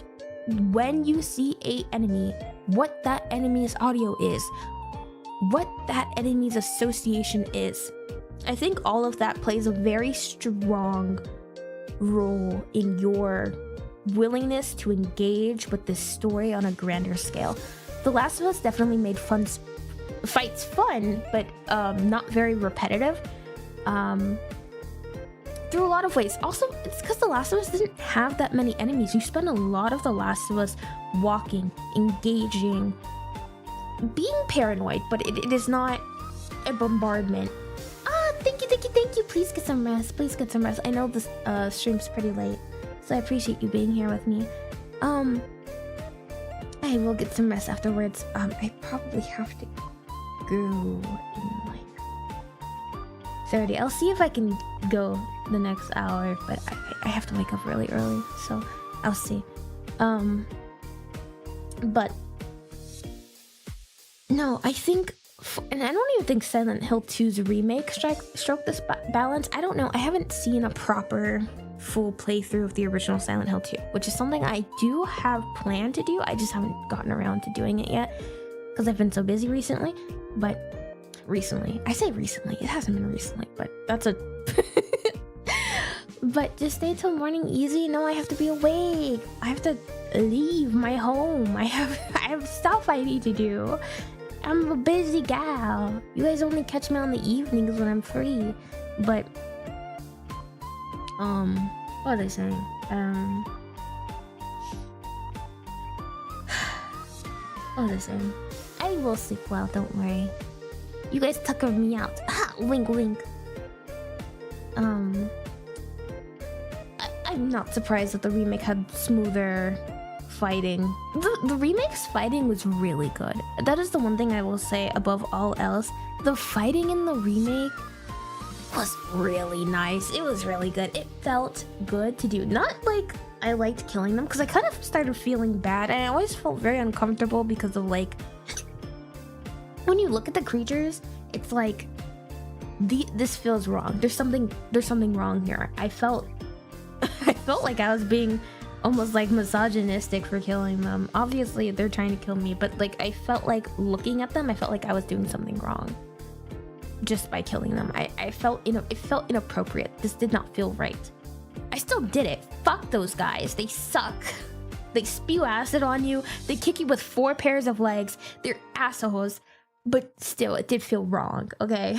when you see an enemy, what that enemy's audio is, what that enemy's association is, I think all of that plays a very strong role in your willingness to engage with this story on a grander scale. The Last of Us definitely made fights fun, but not very repetitive. Through a lot of ways. Also, it's because The Last of Us didn't have that many enemies. You spend a lot of The Last of Us walking, engaging, being paranoid, but it is not a bombardment. Thank you. Please get some rest. I know this stream's pretty late, so I appreciate you being here with me. I will get some rest afterwards. I probably have to go in like 30. I'll see if I can go the next hour, but I have to wake up really early, so I'll see. But no, I think, and I don't even think Silent Hill 2's remake struck this balance. I don't know. I haven't seen a proper full playthrough of the original Silent Hill 2, which is something I do have planned to do. I just haven't gotten around to doing it yet because I've been so busy recently. But I say recently, it hasn't been recently, but that's a but just stay till morning easy. No, I have to be awake. I have to leave my home. I have stuff I need to do. I'm a busy gal. You guys only catch me on the evenings when I'm free. But what are they saying? What are they saying? I will sleep well, don't worry. You guys tucker me out. Wink wink. I'm not surprised that the remake had smoother fighting. The remake's fighting was really good. That is the one thing I will say above all else. The fighting in the remake was really nice. It was really good. It felt good to do. Not like I liked killing them, because I kind of started feeling bad, and I always felt very uncomfortable because of like when you look at the creatures, it's like this feels wrong. There's something wrong here. I felt like I was being almost like misogynistic for killing them. Obviously they're trying to kill me, but like I felt like looking at them, I felt like I was doing something wrong just by killing them. It felt inappropriate. This did not feel right. I still did it. Fuck those guys. They suck. They spew acid on you. They kick you with 4 pairs of legs. They're assholes. But still, it did feel wrong, okay?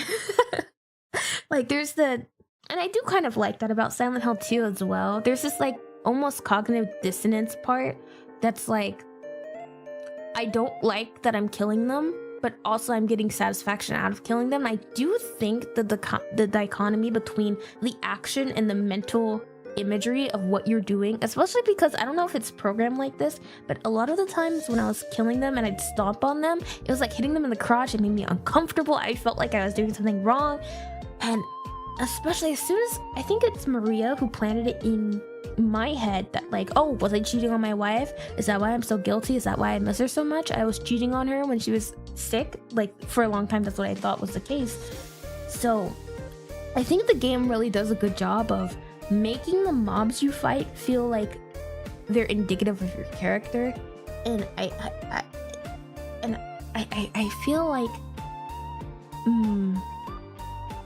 Like there's the, and I do kind of like that about Silent Hill 2 as well. There's this like almost cognitive dissonance part that's like, I don't like that I'm killing them, but also I'm getting satisfaction out of killing them. I do think that the dichotomy between the action and the mental imagery of what you're doing, especially because I don't know if it's programmed like this, but a lot of the times when I was killing them and I'd stomp on them, it was like hitting them in the crotch. It made me uncomfortable. I felt like I was doing something wrong. And especially as soon as, I think it's Maria who planted it in my head that like, oh, was I cheating on my wife? Is that why I'm so guilty? Is that why I miss her so much? I was cheating on her when she was sick. Like for a long time, that's what I thought was the case. So I think the game really does a good job of making the mobs you fight feel like they're indicative of your character. And I feel like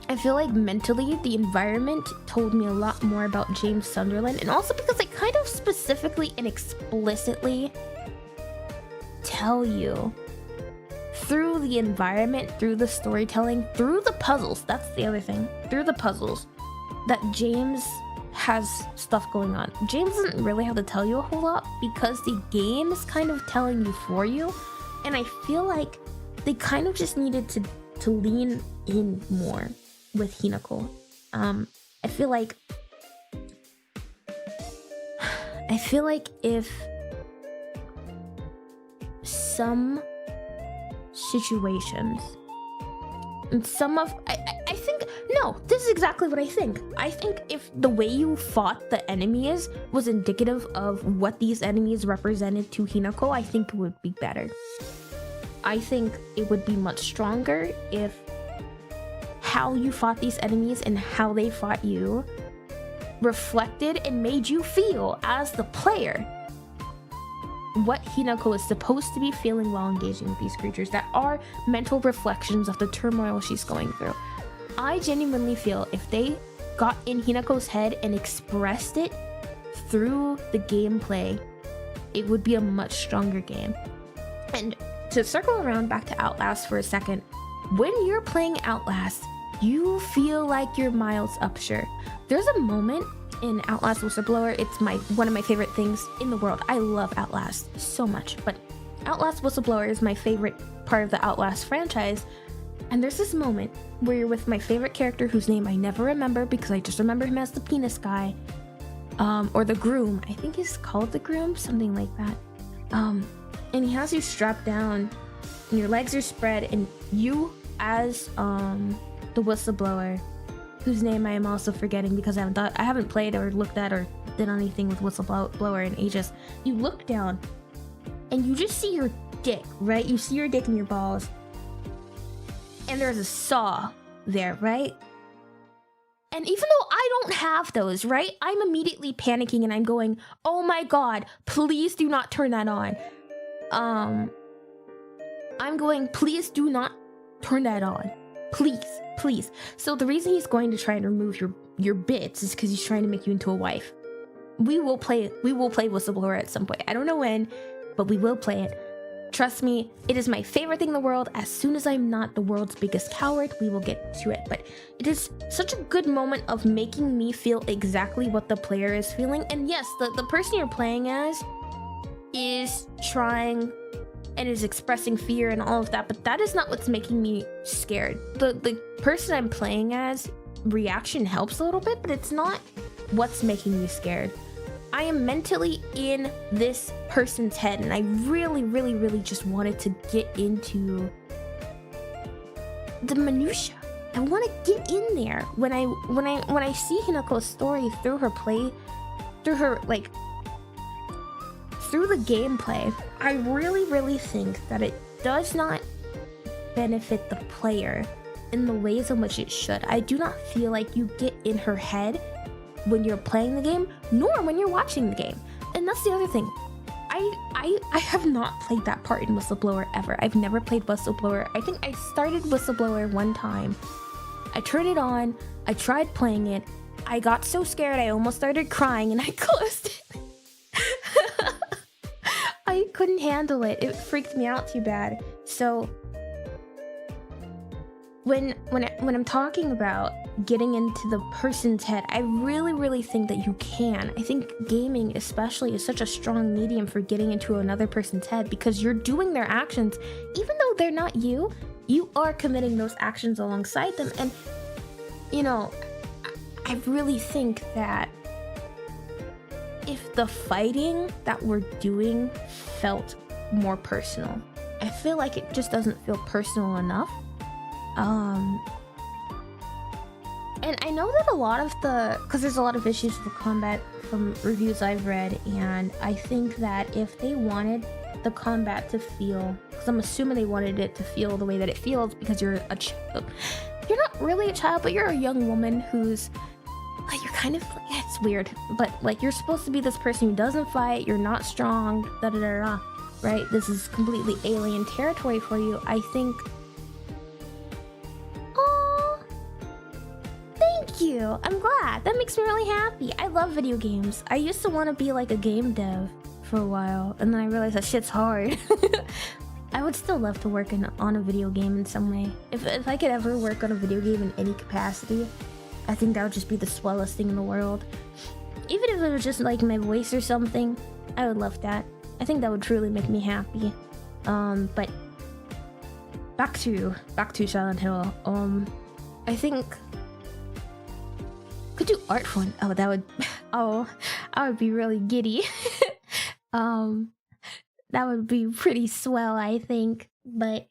I feel like mentally the environment told me a lot more about James Sunderland, and also because they kind of specifically and explicitly tell you through the environment, through the storytelling, through the puzzles, that's the other thing, through the puzzles, that James has stuff going on. James doesn't really have to tell you a whole lot because the game is kind of telling you for you, and I feel like they kind of just needed to lean in more with Hinako. I feel like if some situations and some of I think no, this is exactly what I think. I think if the way you fought the enemies was indicative of what these enemies represented to Hinako, I think it would be better. I think it would be much stronger if how you fought these enemies and how they fought you reflected and made you feel as the player what Hinako is supposed to be feeling while engaging with these creatures that are mental reflections of the turmoil she's going through. I genuinely feel if they got in Hinako's head and expressed it through the gameplay, it would be a much stronger game. And to circle around back to Outlast for a second, when you're playing Outlast, you feel like you're miles upshire. There's a moment in Outlast Whistleblower, it's one of my favorite things in the world. I love Outlast so much, but Outlast Whistleblower is my favorite part of the Outlast franchise. And there's this moment where you're with my favorite character whose name I never remember because I just remember him as the penis guy, or the groom. I think he's called the groom, something like that. And he has you strapped down and your legs are spread, and you as the whistleblower, whose name I am also forgetting because I haven't played or looked at or did anything with whistleblower in ages. You look down and you just see your dick, right? You see your dick and your balls, and there's a saw there, right? And even though I don't have those, right, I'm immediately panicking and I'm going, oh my god, please do not turn that on. I'm going, please do not turn that on. Please. So the reason he's going to try and remove your bits is because he's trying to make you into a wife. We will play Whistleblower at some point. I don't know when, but we will play it. Trust me, it is my favorite thing in the world. As soon as I'm not the world's biggest coward, we will get to it. But it is such a good moment of making me feel exactly what the player is feeling. And yes, the person you're playing as is trying and is expressing fear and all of that, but that is not what's making me scared. The person I'm playing as reaction helps a little bit, but it's not what's making me scared. I am mentally in this person's head, and I really just wanted to get into the minutia. I want to get in there when I see Hinako's story through her play, through her like through the gameplay. I really think that it does not benefit the player in the ways in which it should. I do not feel like you get in her head when you're playing the game, nor when you're watching the game. And that's the other thing. I have not played that part in Whistleblower ever. I've never played Whistleblower. I think I started Whistleblower one time. I turned it on, I tried playing it, I got so scared I almost started crying and I closed it. I couldn't handle it. It freaked me out too bad. So when I'm talking about getting into the person's head, I really think that you can. I think gaming especially is such a strong medium for getting into another person's head, because you're doing their actions. Even though they're not you, you are committing those actions alongside them. And you know, I really think that if the fighting that we're doing felt more personal, I feel like it just doesn't feel personal enough. And I know that a lot of because there's a lot of issues with combat from reviews I've read, and I think that if they wanted the combat to feel, because I'm assuming they wanted it to feel the way that it feels, because you're a child. You're not really a child, but you're a young woman who's like, you're kind of, it's weird, but like, you're supposed to be this person who doesn't fight, you're not strong, right? This is completely alien territory for you. I think, oh, thank you. I'm glad. That makes me really happy. I love video games. I used to want to be like a game dev for a while, and then I realized that shit's hard. I would still love to work on a video game in some way. If I could ever work on a video game in any capacity, I think that would just be the swellest thing in the world. Even if it was just like my voice or something, I would love that. I think that would truly make me happy. But back to Silent Hill. I think could do art one. Oh, that would. Oh, I would be really giddy. That would be pretty swell, I think. But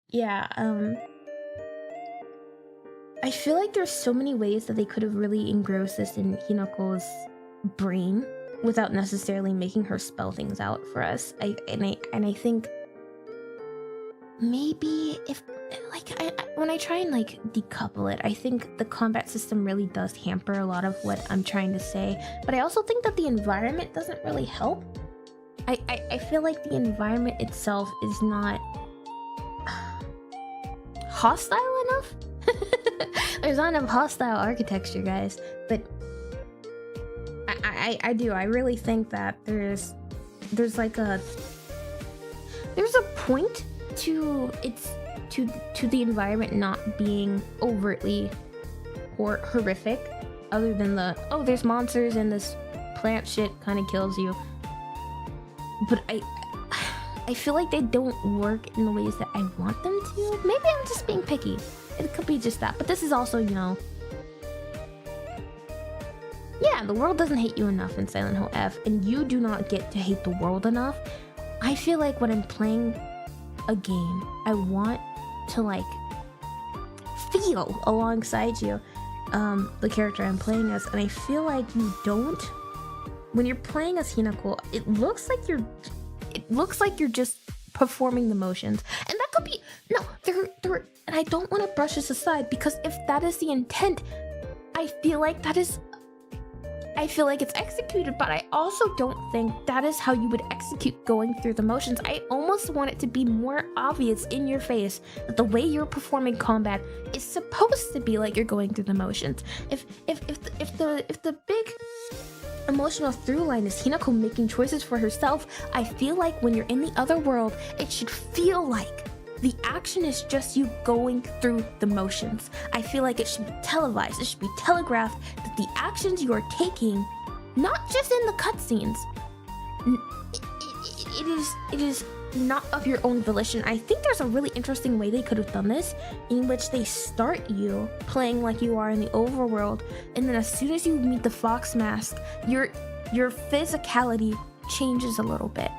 yeah, I feel like there's so many ways that they could have really engrossed this in Hinako's brain without necessarily making her spell things out for us. I think maybe if when I try and like decouple it, I think the combat system really does hamper a lot of what I'm trying to say. But I also think that the environment doesn't really help. I feel like the environment itself is not hostile enough. There's not enough hostile architecture, guys. But I really think that there's a point to the environment not being overtly horrific, other than there's monsters and this plant shit kind of kills you. But I feel like they don't work in the ways that I want them to. Maybe I'm just being picky. It could be just that. But this is also, yeah, the world doesn't hate you enough in Silent Hill F, and you do not get to hate the world enough. I feel like when I'm playing a game, I want to like feel alongside you, the character I'm playing as, and I feel like you don't. When you're playing as Hinako, it looks like you're just performing the motions, and that could be there. And I don't want to brush this aside, because if that is the intent, I feel like it's executed, but I also don't think that is how you would execute going through the motions. I almost want it to be more obvious in your face that the way you're performing combat is supposed to be like you're going through the motions. If the big emotional through line is Hinako making choices for herself, I feel like when you're in the other world, it should feel like the action is just you going through the motions. I feel like it should be televised, it should be telegraphed that the actions you are taking, not just in the cutscenes, it is not of your own volition. I think there's a really interesting way they could have done this, in which they start you playing like you are in the overworld, and then as soon as you meet the fox mask, your physicality changes a little bit.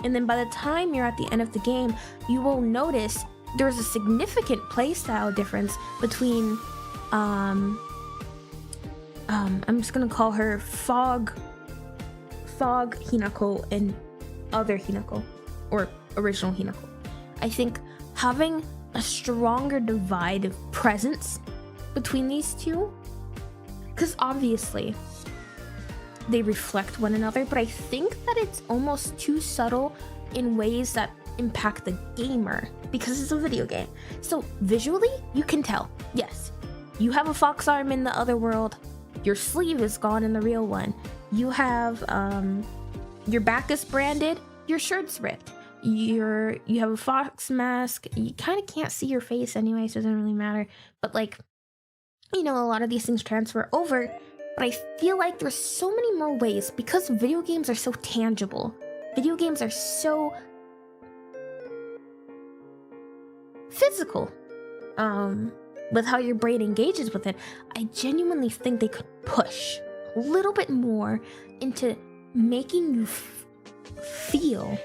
And then by the time you're at the end of the game, you will notice there's a significant playstyle difference between I'm just gonna call her Fog Hinako and other Hinako, or original Hinako. I think having a stronger divide of presence between these two, because obviously they reflect one another, but I think that it's almost too subtle in ways that impact the gamer, because it's a video game. So visually, you can tell, yes, you have a fox arm in the other world, your sleeve is gone in the real one, you have your back is branded, your shirt's ripped. you have a fox mask. You kind of can't see your face anyway, so it doesn't really matter. But like, you know, a lot of these things transfer over. But I feel like there's so many more ways because video games are so tangible. Video games are so physical. With how your brain engages with it, I genuinely think they could push a little bit more into making you feel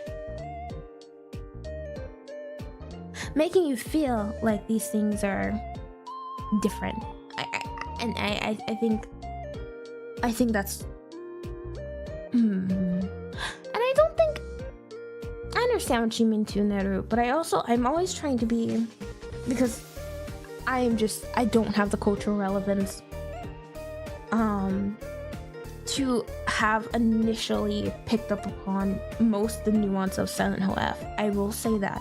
like these things are different. I think that's and I don't think I understand what you mean too, Neru, but I'm always trying to be, because I don't have the cultural relevance to have initially picked up upon most of the nuance of Silent Hill F. I will say that.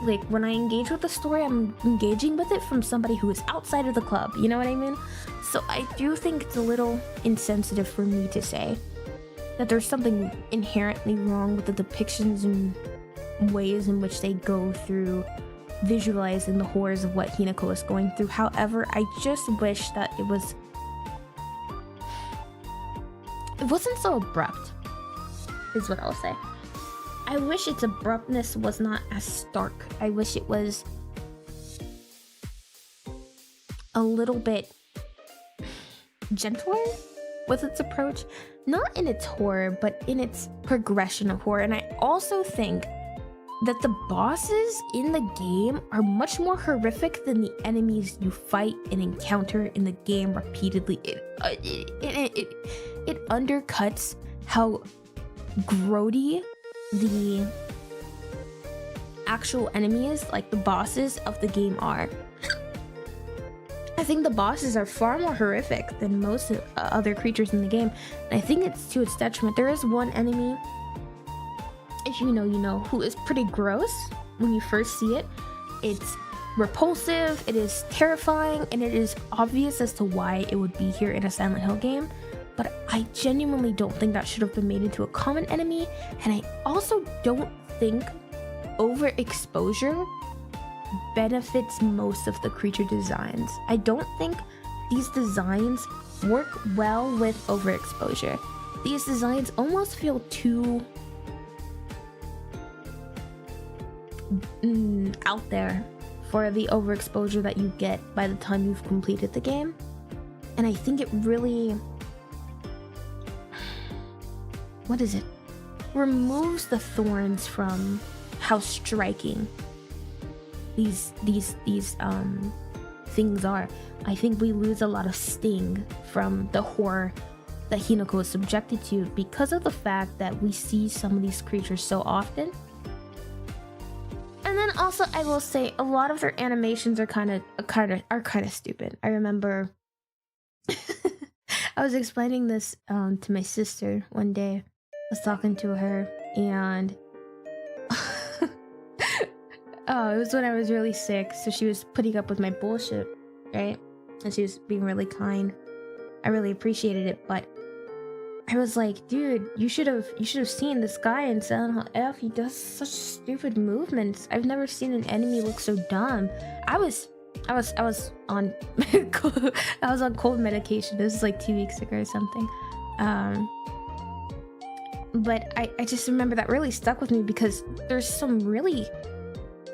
Like, when I engage with the story, I'm engaging with it from somebody who is outside of the club, you know what I mean? So I do think it's a little insensitive for me to say that there's something inherently wrong with the depictions and ways in which they go through visualizing the horrors of what Hinako is going through. However, I just wish that it wasn't so abrupt, is what I'll say. I wish its abruptness was not as stark. I wish it was a little bit gentler with its approach, not in its horror, but in its progression of horror. And I also think that the bosses in the game are much more horrific than the enemies you fight and encounter in the game repeatedly. It undercuts how grody the actual enemies, like the bosses of the game, are. I think the bosses are far more horrific than most other creatures in the game, and I think it's to its detriment. There is one enemy, if you know, who is pretty gross when you first see it. It's repulsive, it is terrifying, and it is obvious as to why it would be here in a Silent Hill game. But I genuinely don't think that should have been made into a common enemy, and I also don't think overexposure benefits most of the creature designs. I don't think these designs work well with overexposure. These designs almost feel too out there for the overexposure that you get by the time you've completed the game. And I think it really removes the thorns from how striking these things are. I think we lose a lot of sting from the horror that Hinako is subjected to because of the fact that we see some of these creatures so often. And then also, I will say, a lot of their animations are kind of stupid. I remember I was explaining this to my sister one day. I was talking to her, and oh, it was when I was really sick, so she was putting up with my bullshit, right? And she was being really kind. I really appreciated it, but I was like, dude, you should have seen this guy in Silent Hill F. He does such stupid movements. I've never seen an enemy look so dumb. I was on I was on cold medication. This was like 2 weeks ago or something. But I just remember that really stuck with me because there's some really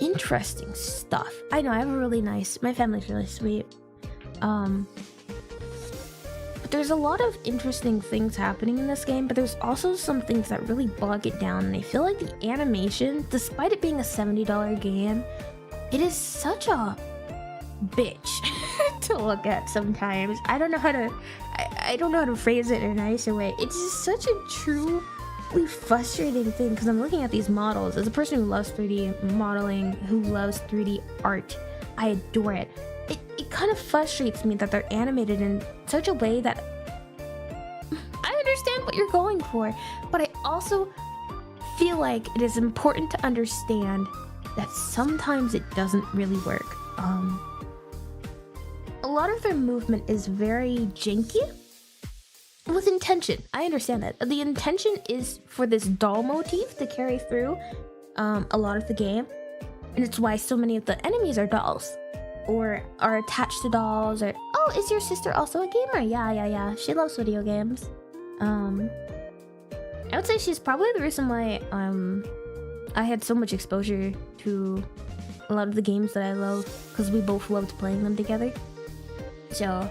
interesting stuff. I know, my family's really sweet. But there's a lot of interesting things happening in this game, but there's also some things that really bog it down. And I feel like the animation, despite it being a $70 game, it is such a bitch to look at sometimes. I don't know how to phrase it in a nicer way. It's just such a truly frustrating thing because I'm looking at these models. As a person who loves 3D modeling, who loves 3D art, I adore it. It kind of frustrates me that they're animated in such a way that I understand what you're going for, but I also feel like it is important to understand that sometimes it doesn't really work. A lot of their movement is very janky, with intention. I understand that. The intention is for this doll motif to carry through a lot of the game. And it's why so many of the enemies are dolls. Or are attached to dolls, or... Oh, is your sister also a gamer? Yeah. She loves video games. I would say she's probably the reason why I had so much exposure to a lot of the games that I love, because we both loved playing them together. So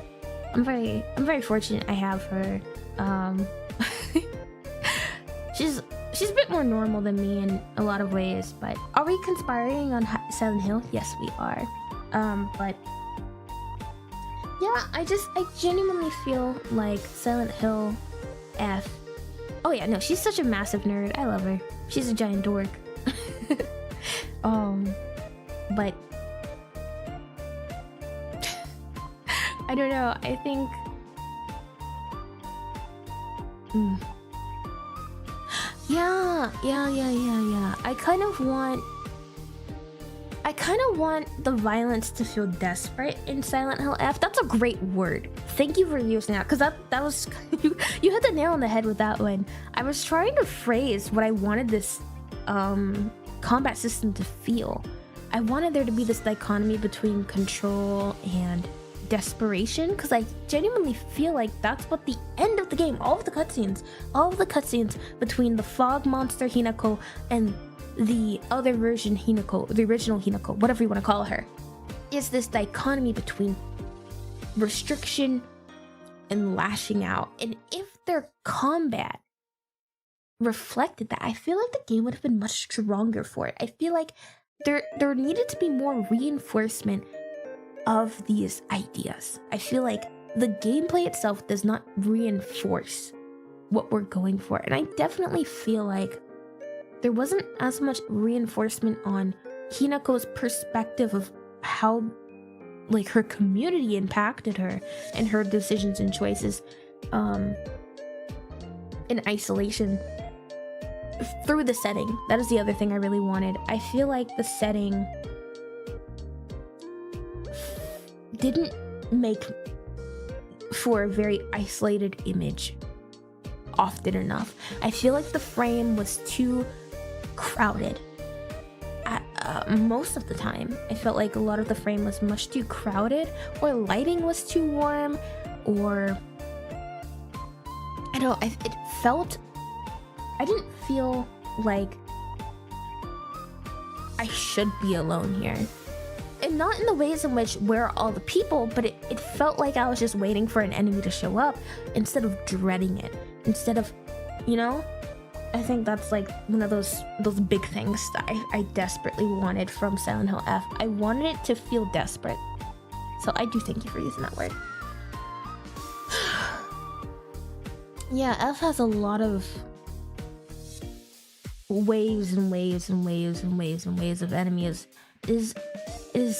I'm very fortunate I have her. She's a bit more normal than me in a lot of ways, but are we conspiring on Silent Hill? Yes, we are. But yeah, I genuinely feel like Silent Hill F. Oh yeah, no, she's such a massive nerd. I love her. She's a giant dork. But I don't know. I think yeah. I kind of want the violence to feel desperate in Silent Hill F. That's a great word. Thank you for using that, because that was you hit the nail on the head with that one. I was trying to phrase what I wanted this combat system to feel. I wanted there to be this dichotomy between control and desperation, because I genuinely feel like that's what the end of the game, all of the cutscenes between the fog monster Hinako and the other version Hinako, the original Hinako, whatever you want to call her, is this dichotomy between restriction and lashing out. And if their combat reflected that, I feel like the game would have been much stronger for it. I feel like there needed to be more reinforcement of these ideas. I feel like the gameplay itself does not reinforce what we're going for. And I definitely feel like there wasn't as much reinforcement on Hinako's perspective of how like her community impacted her and her decisions and choices in isolation through the setting. That is the other thing I really wanted. I feel like the setting didn't make for a very isolated image often enough. I feel like the frame was too crowded most of the time. I felt like a lot of the frame was much too crowded, or lighting was too warm, or I don't know, I didn't feel like I should be alone here. And not in the ways in which where are all the people, but it felt like I was just waiting for an enemy to show up instead of dreading it. Instead of, you know? I think that's like one of those big things that I desperately wanted from Silent Hill F. I wanted it to feel desperate. So I do thank you for using that word. Yeah, F has a lot of waves and waves and waves and waves and waves of enemies. Is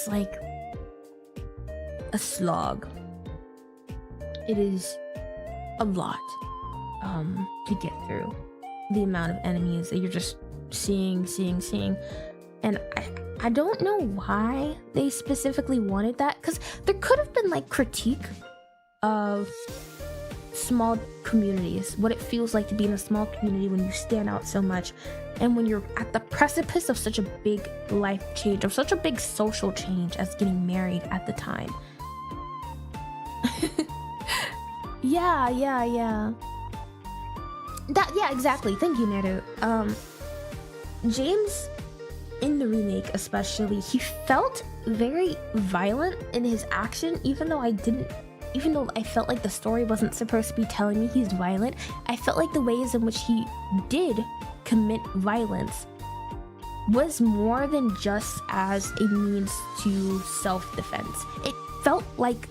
like a slog. It is a lot to get through. The amount of enemies that you're just seeing. And I don't know why they specifically wanted that, because there could have been like critique of small communities, what it feels like to be in a small community when you stand out so much, and when you're at the precipice of such a big life change, of such a big social change as getting married at the time. Yeah. Yeah, exactly. Thank you, Naru. James, in the remake especially, he felt very violent in his action, even though I felt like the story wasn't supposed to be telling me he's violent. I felt like the ways in which he did commit violence was more than just as a means to self-defense. It felt like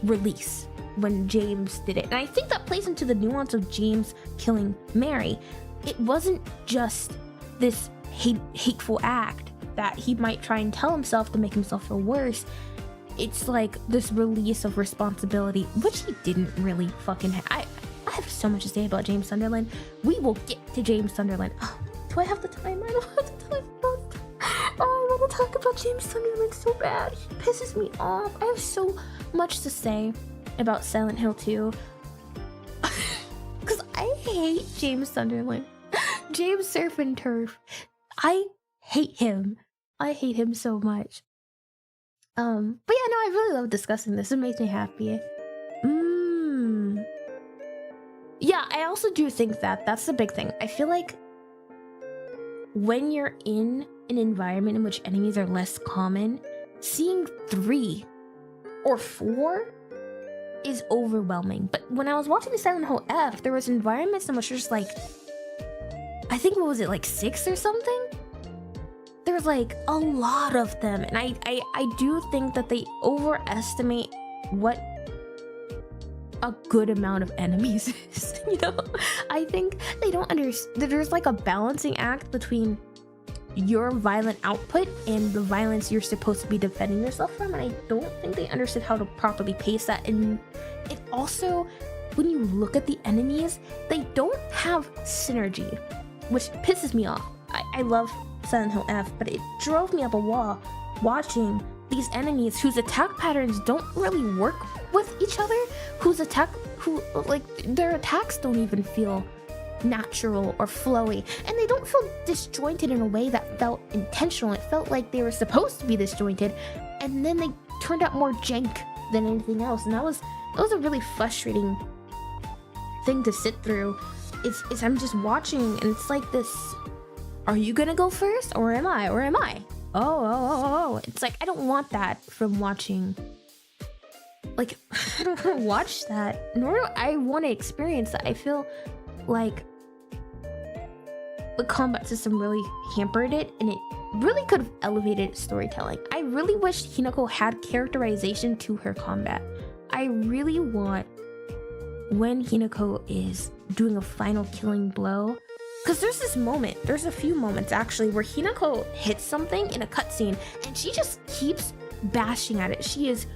release when James did it. And I think that plays into the nuance of James killing Mary. It wasn't just this hateful act that he might try and tell himself to make himself feel worse. It's like this release of responsibility, which he didn't really fucking I have so much to say about James Sunderland. We will get to James Sunderland. Oh, do I have the time? I don't have the time. I want to talk about James Sunderland so bad. He pisses me off. I have so much to say about Silent Hill 2. hate James Sunderland. James Surf and Turf. I hate him. I hate him so much. But yeah, no, I really love discussing this. It makes me happy. Yeah, I also do think that that's the big thing. I feel like when you're in an environment in which enemies are less common, seeing 3 or 4 is overwhelming. But when I was watching Silent Hill F, there was environments in which there's like, I think, what was it, like 6 or something? There's like a lot of them, and I do think that they overestimate what a good amount of enemies is, you know? I think they don't understand. There's like a balancing act between your violent output and the violence you're supposed to be defending yourself from, and I don't think they understood how to properly pace that. And it also, when you look at the enemies, they don't have synergy, which pisses me off. I love Silent Hill F, but it drove me up a wall watching these enemies whose attack patterns don't really work with each other, their attacks don't even feel natural or flowy, and they don't feel disjointed in a way that felt intentional. It felt like they were supposed to be disjointed, and then they turned out more jank than anything else, and that was a really frustrating thing to sit through. It's I'm just watching, and it's like this, are you gonna go first, or am I? Oh. It's like, I don't want that from watching. Like, I don't want to watch that, nor do I want to experience that. I feel like the combat system really hampered it, and it really could have elevated storytelling. I really wish Hinako had characterization to her combat. I really want, when Hinako is doing a final killing blow, because there's a few moments actually where Hinako hits something in a cutscene and she just keeps bashing at it. She is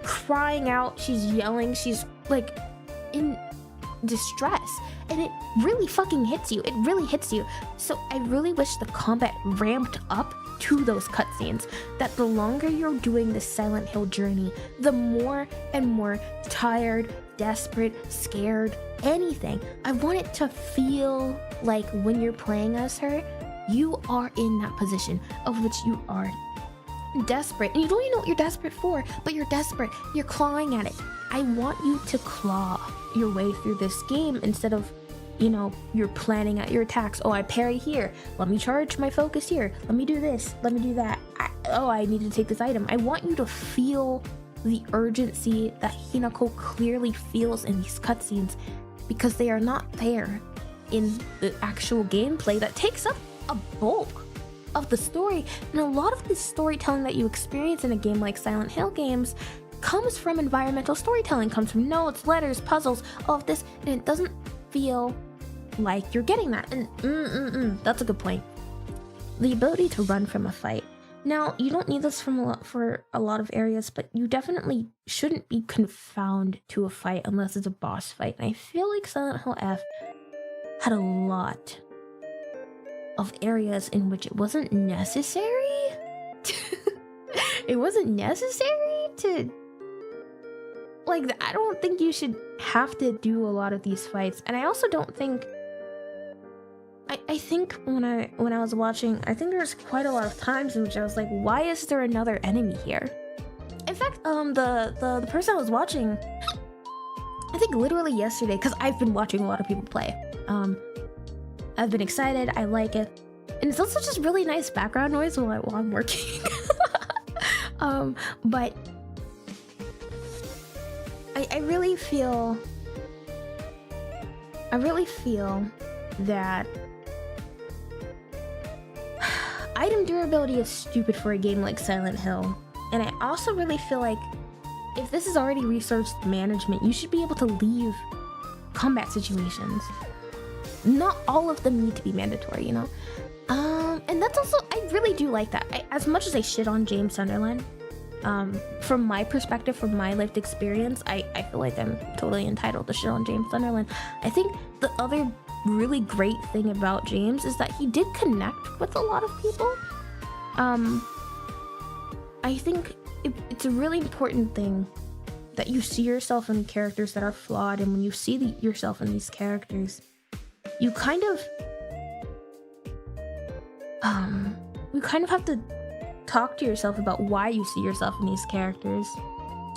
crying out, she's yelling, she's like in distress, and it really fucking hits you. It really hits you. So I really wish the combat ramped up to those cutscenes, that the longer you're doing this Silent Hill journey, the more and more tired, desperate, scared, anything. I want it to feel like when you're playing as her, you are in that position of which you are desperate, and you don't even know what you're desperate for, but you're desperate. You're clawing at it. I want you to claw your way through this game instead of, you know, you're planning out your attacks. Oh, I parry here. Let me charge my focus here. Let me do this. Let me do that. I need to take this item. I want you to feel the urgency that Hinako clearly feels in these cutscenes, because they are not there in the actual gameplay that takes up a bulk of the story. And a lot of the storytelling that you experience in a game like Silent Hill games comes from environmental storytelling, comes from notes, letters, puzzles, all of this, and it doesn't feel like you're getting that. And that's a good point. The ability to run from a fight. Now, you don't need this for a lot of areas, but you definitely shouldn't be confined to a fight unless it's a boss fight. And I feel like Silent Hill F had a lot of areas in which it wasn't necessary. It wasn't necessary to, like, I don't think you should have to do a lot of these fights. And I also don't think, I think when I was watching, I think there's quite a lot of times in which I was like, why is there another enemy here? In fact, the person I was watching, I think literally yesterday, because I've been watching a lot of people play. I've been excited, I like it. And it's also just really nice background noise while I'm working. But I really feel that item durability is stupid for a game like Silent Hill. And I also really feel like if this is already resource management, you should be able to leave combat situations. Not all of them need to be mandatory, you know? And that's also, I really do like that. As much as I shit on James Sunderland, from my perspective, from my lived experience, I feel like I'm totally entitled to shit on James Sunderland. I think the other really great thing about James is that he did connect with a lot of people. I think it's a really important thing that you see yourself in characters that are flawed, and when you see yourself in these characters, you kind of have to talk to yourself about why you see yourself in these characters.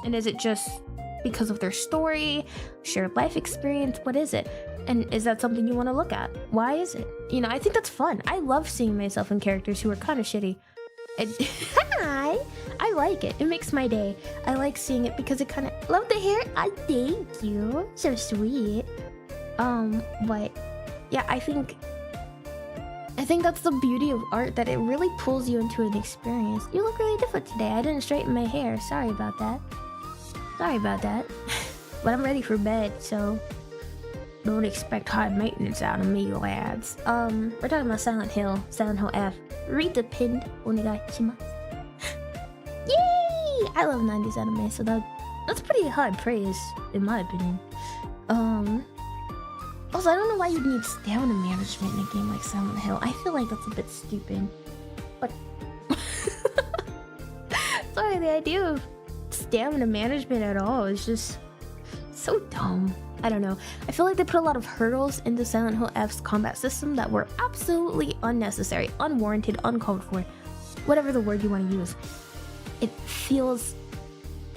And is it just because of their story, shared life experience? What is it? And is that something you want to look at? Why is it? You know, I think that's fun. I love seeing myself in characters who are kind of shitty. And I like it. It makes my day. I like seeing it because it kind of... Love the hair. Thank you. So sweet. But yeah, I think that's the beauty of art, that it really pulls you into an experience. You look really different today. I didn't straighten my hair. Sorry about that. But I'm ready for bed, so don't expect high maintenance out of me, lads. We're talking about Silent Hill F. Read the pinned onegaishimasu. Yay! I love 90s anime, so that's pretty high praise, in my opinion. Also, I don't know why you'd need stamina management in a game like Silent Hill. I feel like that's a bit stupid. But sorry, the idea of stamina management at all is just so dumb. I don't know. I feel like they put a lot of hurdles into Silent Hill F's combat system that were absolutely unnecessary, unwarranted, uncalled for. Whatever the word you want to use. It feels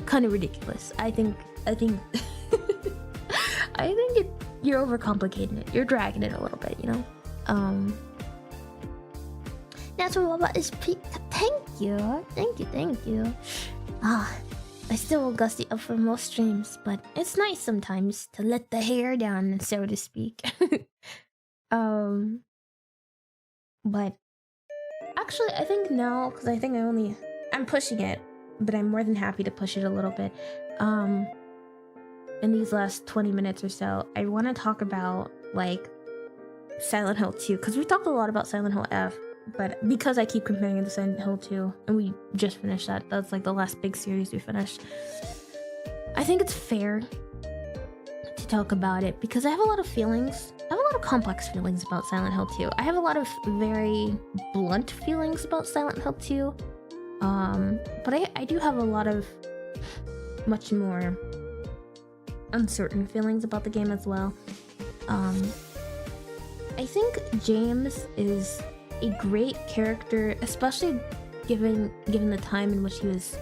kind of ridiculous. I think you're overcomplicating it. You're dragging it a little bit, you know? Natural Robot is thank you. I still will gusty up for most streams, but it's nice sometimes to let the hair down, so to speak. But actually, I think now, because I think I'm pushing it, but I'm more than happy to push it a little bit. In these last 20 minutes or so, I want to talk about, like, Silent Hill 2, because we talked a lot about Silent Hill F, but because I keep comparing it to Silent Hill 2, and we just finished that, that's like the last big series we finished, I think it's fair to talk about it, because I have a lot of feelings. I have a lot of complex feelings about Silent Hill 2. I have a lot of very blunt feelings about Silent Hill 2, but I do have a lot of much more uncertain feelings about the game as well. I think James is a great character, especially given the time in which he was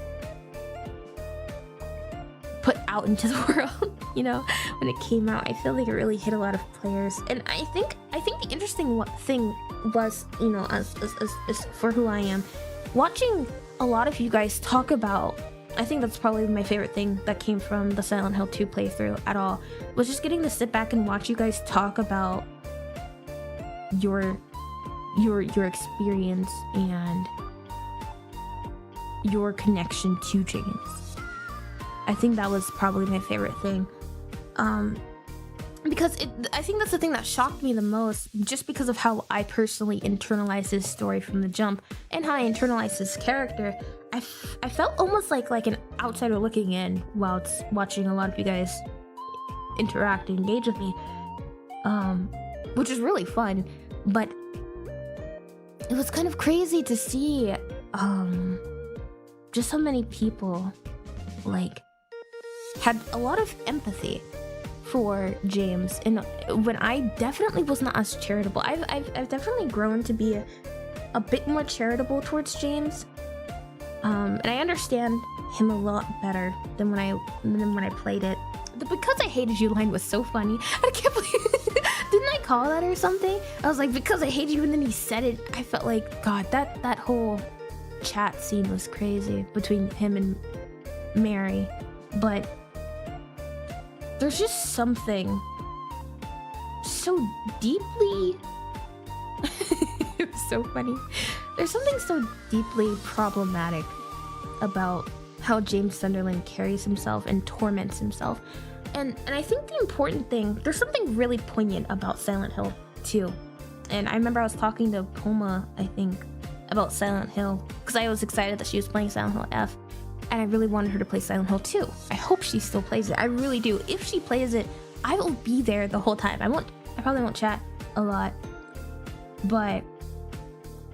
put out into the world. You know, when it came out, I feel like it really hit a lot of players. And I think the interesting thing was, you know, as for who I am, watching a lot of you guys talk about. I think that's probably my favorite thing that came from the Silent Hill 2 playthrough at all, was just getting to sit back and watch you guys talk about your experience and your connection to James. I think that was probably my favorite thing. Because I think that's the thing that shocked me the most, just because of how I personally internalized his story from the jump and how I internalized his character. I felt almost like an outsider looking in while watching a lot of you guys interact and engage with me, which is really fun. But it was kind of crazy to see just how many people like had a lot of empathy for James, and when I definitely was not as charitable. I've definitely grown to be a bit more charitable towards James, and I understand him a lot better than when I played it. The "because I hated you" line was so funny. I can't believe didn't I call that or something? I was like, "because I hate you," and then he said it. I felt like, God, that whole chat scene was crazy between him and Mary. But there's just something so deeply it was so funny. There's something so deeply problematic about how James Sunderland carries himself and torments himself. And I think the important thing, there's something really poignant about Silent Hill 2. And I remember I was talking to Poma, I think, about Silent Hill, because I was excited that she was playing Silent Hill F, and I really wanted her to play Silent Hill 2. I hope she still plays it. I really do. If she plays it, I will be there the whole time. I probably won't chat a lot, but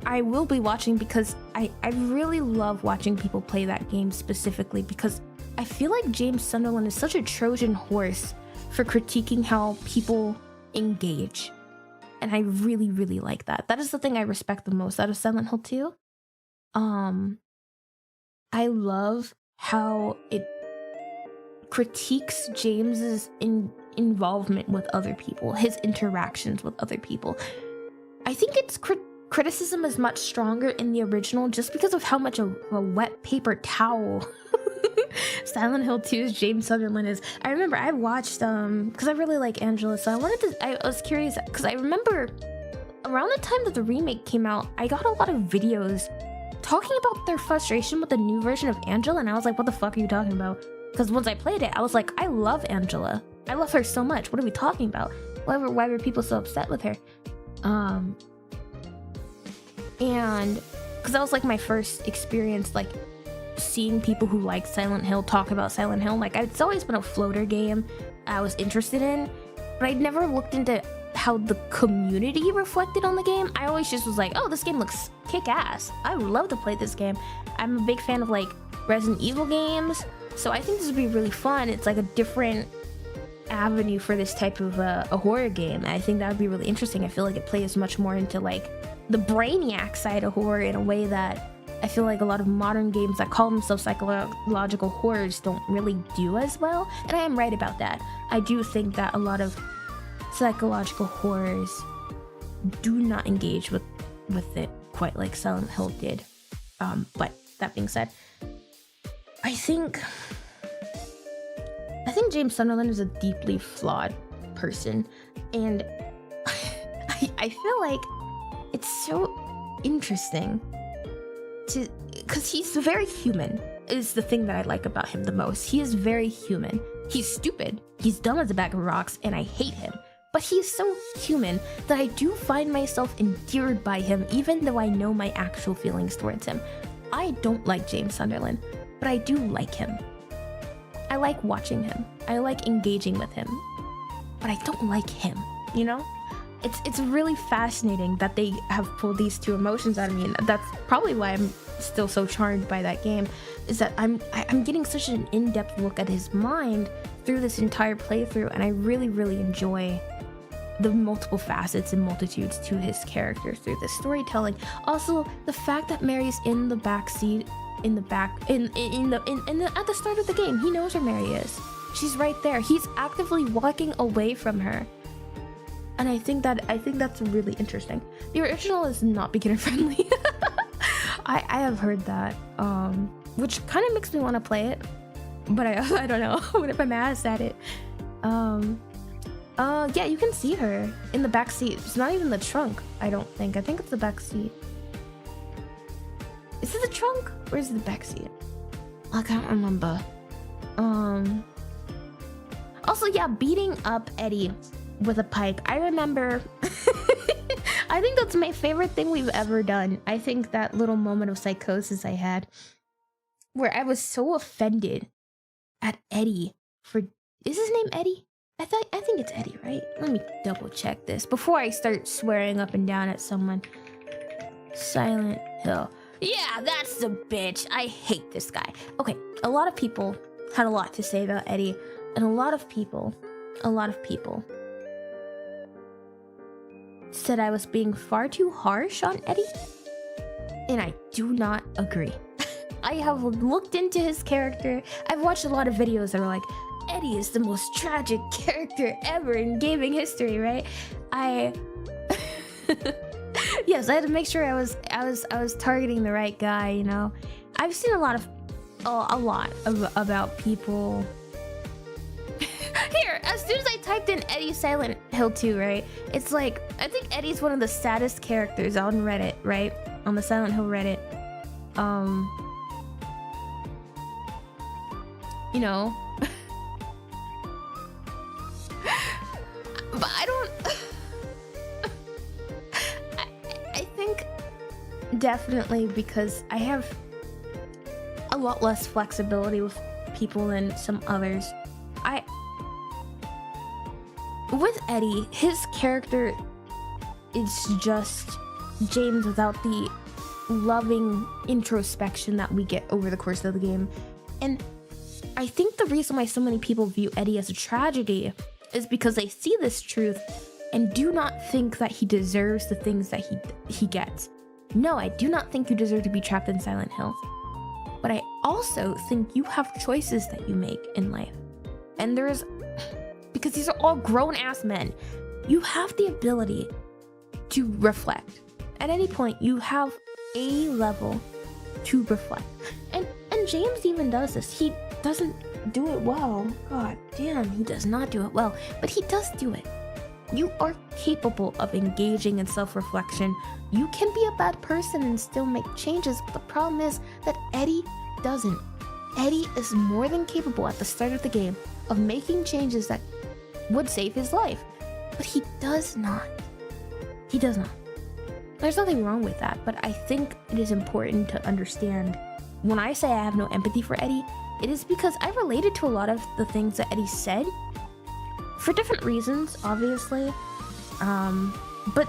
I will be watching, because I really love watching people play that game specifically, because I feel like James Sunderland is such a Trojan horse for critiquing how people engage. And I really, really like that. That is the thing I respect the most out of Silent Hill 2. I love how it critiques James's involvement with other people, his interactions with other people. I think its criticism is much stronger in the original just because of how much a wet paper towel Silent Hill 2's James Sunderland is. I remember I watched because I really like Angela, so I was curious because I remember around the time that the remake came out, I got a lot of videos talking about their frustration with the new version of Angela, and I was like, what the fuck are you talking about? Because once I played it, I was like, I love Angela. I love her so much. What are we talking about? Why were people so upset with her? And because that was like my first experience, like seeing people who like Silent Hill talk about Silent Hill. Like it's always been a floater game I was interested in, but I'd never looked into how the community reflected on the game. I always just was like, oh, this game looks kick-ass. I would love to play this game. I'm a big fan of like Resident Evil games, so I think this would be really fun. It's like a different avenue for this type of a horror game. I think that would be really interesting. I feel like it plays much more into like the brainiac side of horror in a way that I feel like a lot of modern games that call themselves psychological horrors don't really do as well. And I am right about that. I do think that a lot of psychological horrors do not engage with it quite like Silent Hill did. But that being said, I think James Sunderland is a deeply flawed person, and I feel like it's so interesting because he's very human is the thing that I like about him the most. He is very human. He's stupid. He's dumb as a bag of rocks, and I hate him. But he's so human that I do find myself endeared by him, even though I know my actual feelings towards him. I don't like James Sunderland, but I do like him. I like watching him. I like engaging with him. But I don't like him, you know? It's really fascinating that they have pulled these two emotions out of me, and that's probably why I'm still so charmed by that game, is that I'm getting such an in-depth look at his mind through this entire playthrough, and I really, really enjoy the multiple facets and multitudes to his character through the storytelling. Also, the fact that Mary's in the backseat, at the start of the game, he knows where Mary is. She's right there. He's actively walking away from her. And I think that's really interesting. The original is not beginner friendly. I have heard that, which kind of makes me want to play it, but I don't know. What if I'm ass at it? Yeah, you can see her in the back seat. It's not even the trunk, I don't think. I think it's the back seat. Is it the trunk or is it the back seat? I can't remember. Also, yeah, beating up Eddie with a pipe. I remember. I think that's my favorite thing we've ever done. I think that little moment of psychosis I had, where I was so offended at Eddie for. Is his name Eddie? I think it's Eddie, right? Let me double check this before I start swearing up and down at someone. Silent Hill. Yeah, that's the bitch. I hate this guy. Okay, a lot of people had a lot to say about Eddie, and a lot of people said I was being far too harsh on Eddie, and I do not agree. I have looked into his character. I've watched a lot of videos that are like, Eddie is the most tragic character ever in gaming history, right? Yes, I had to make sure I was targeting the right guy, you know. I've seen a lot about people. Here, as soon as I typed in Eddie Silent Hill 2, right? It's like, I think Eddie's one of the saddest characters on Reddit, right? On the Silent Hill Reddit. You know. But I don't. I think definitely because I have a lot less flexibility with people than some others. With Eddie, his character is just James without the loving introspection that we get over the course of the game. And I think the reason why so many people view Eddie as a tragedy is because they see this truth and do not think that he deserves the things that he gets. No, I do not think you deserve to be trapped in Silent Hill. But I also think you have choices that you make in life. And because these are all grown-ass men, you have the ability to reflect. At any point, you have a level to reflect. And James even does this. He doesn't do it well. God damn, he does not do it well. But he does do it. You are capable of engaging in self-reflection. You can be a bad person and still make changes, but the problem is that Eddie doesn't. Eddie is more than capable at the start of the game of making changes that would save his life, but he does not. He does not. There's nothing wrong with that, but I think it is important to understand when I say I have no empathy for Eddie, it is because I related to a lot of the things that Eddie said for different reasons, obviously. But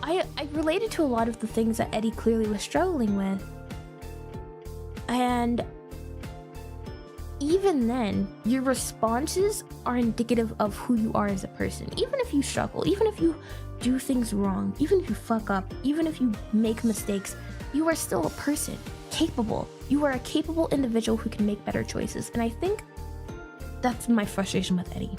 I related to a lot of the things that Eddie clearly was struggling with. And even then, your responses are indicative of who you are as a person. Even if you struggle, even if you do things wrong, even if you fuck up, even if you make mistakes, you are still a person, capable. You are a capable individual who can make better choices. And I think that's my frustration with Eddie.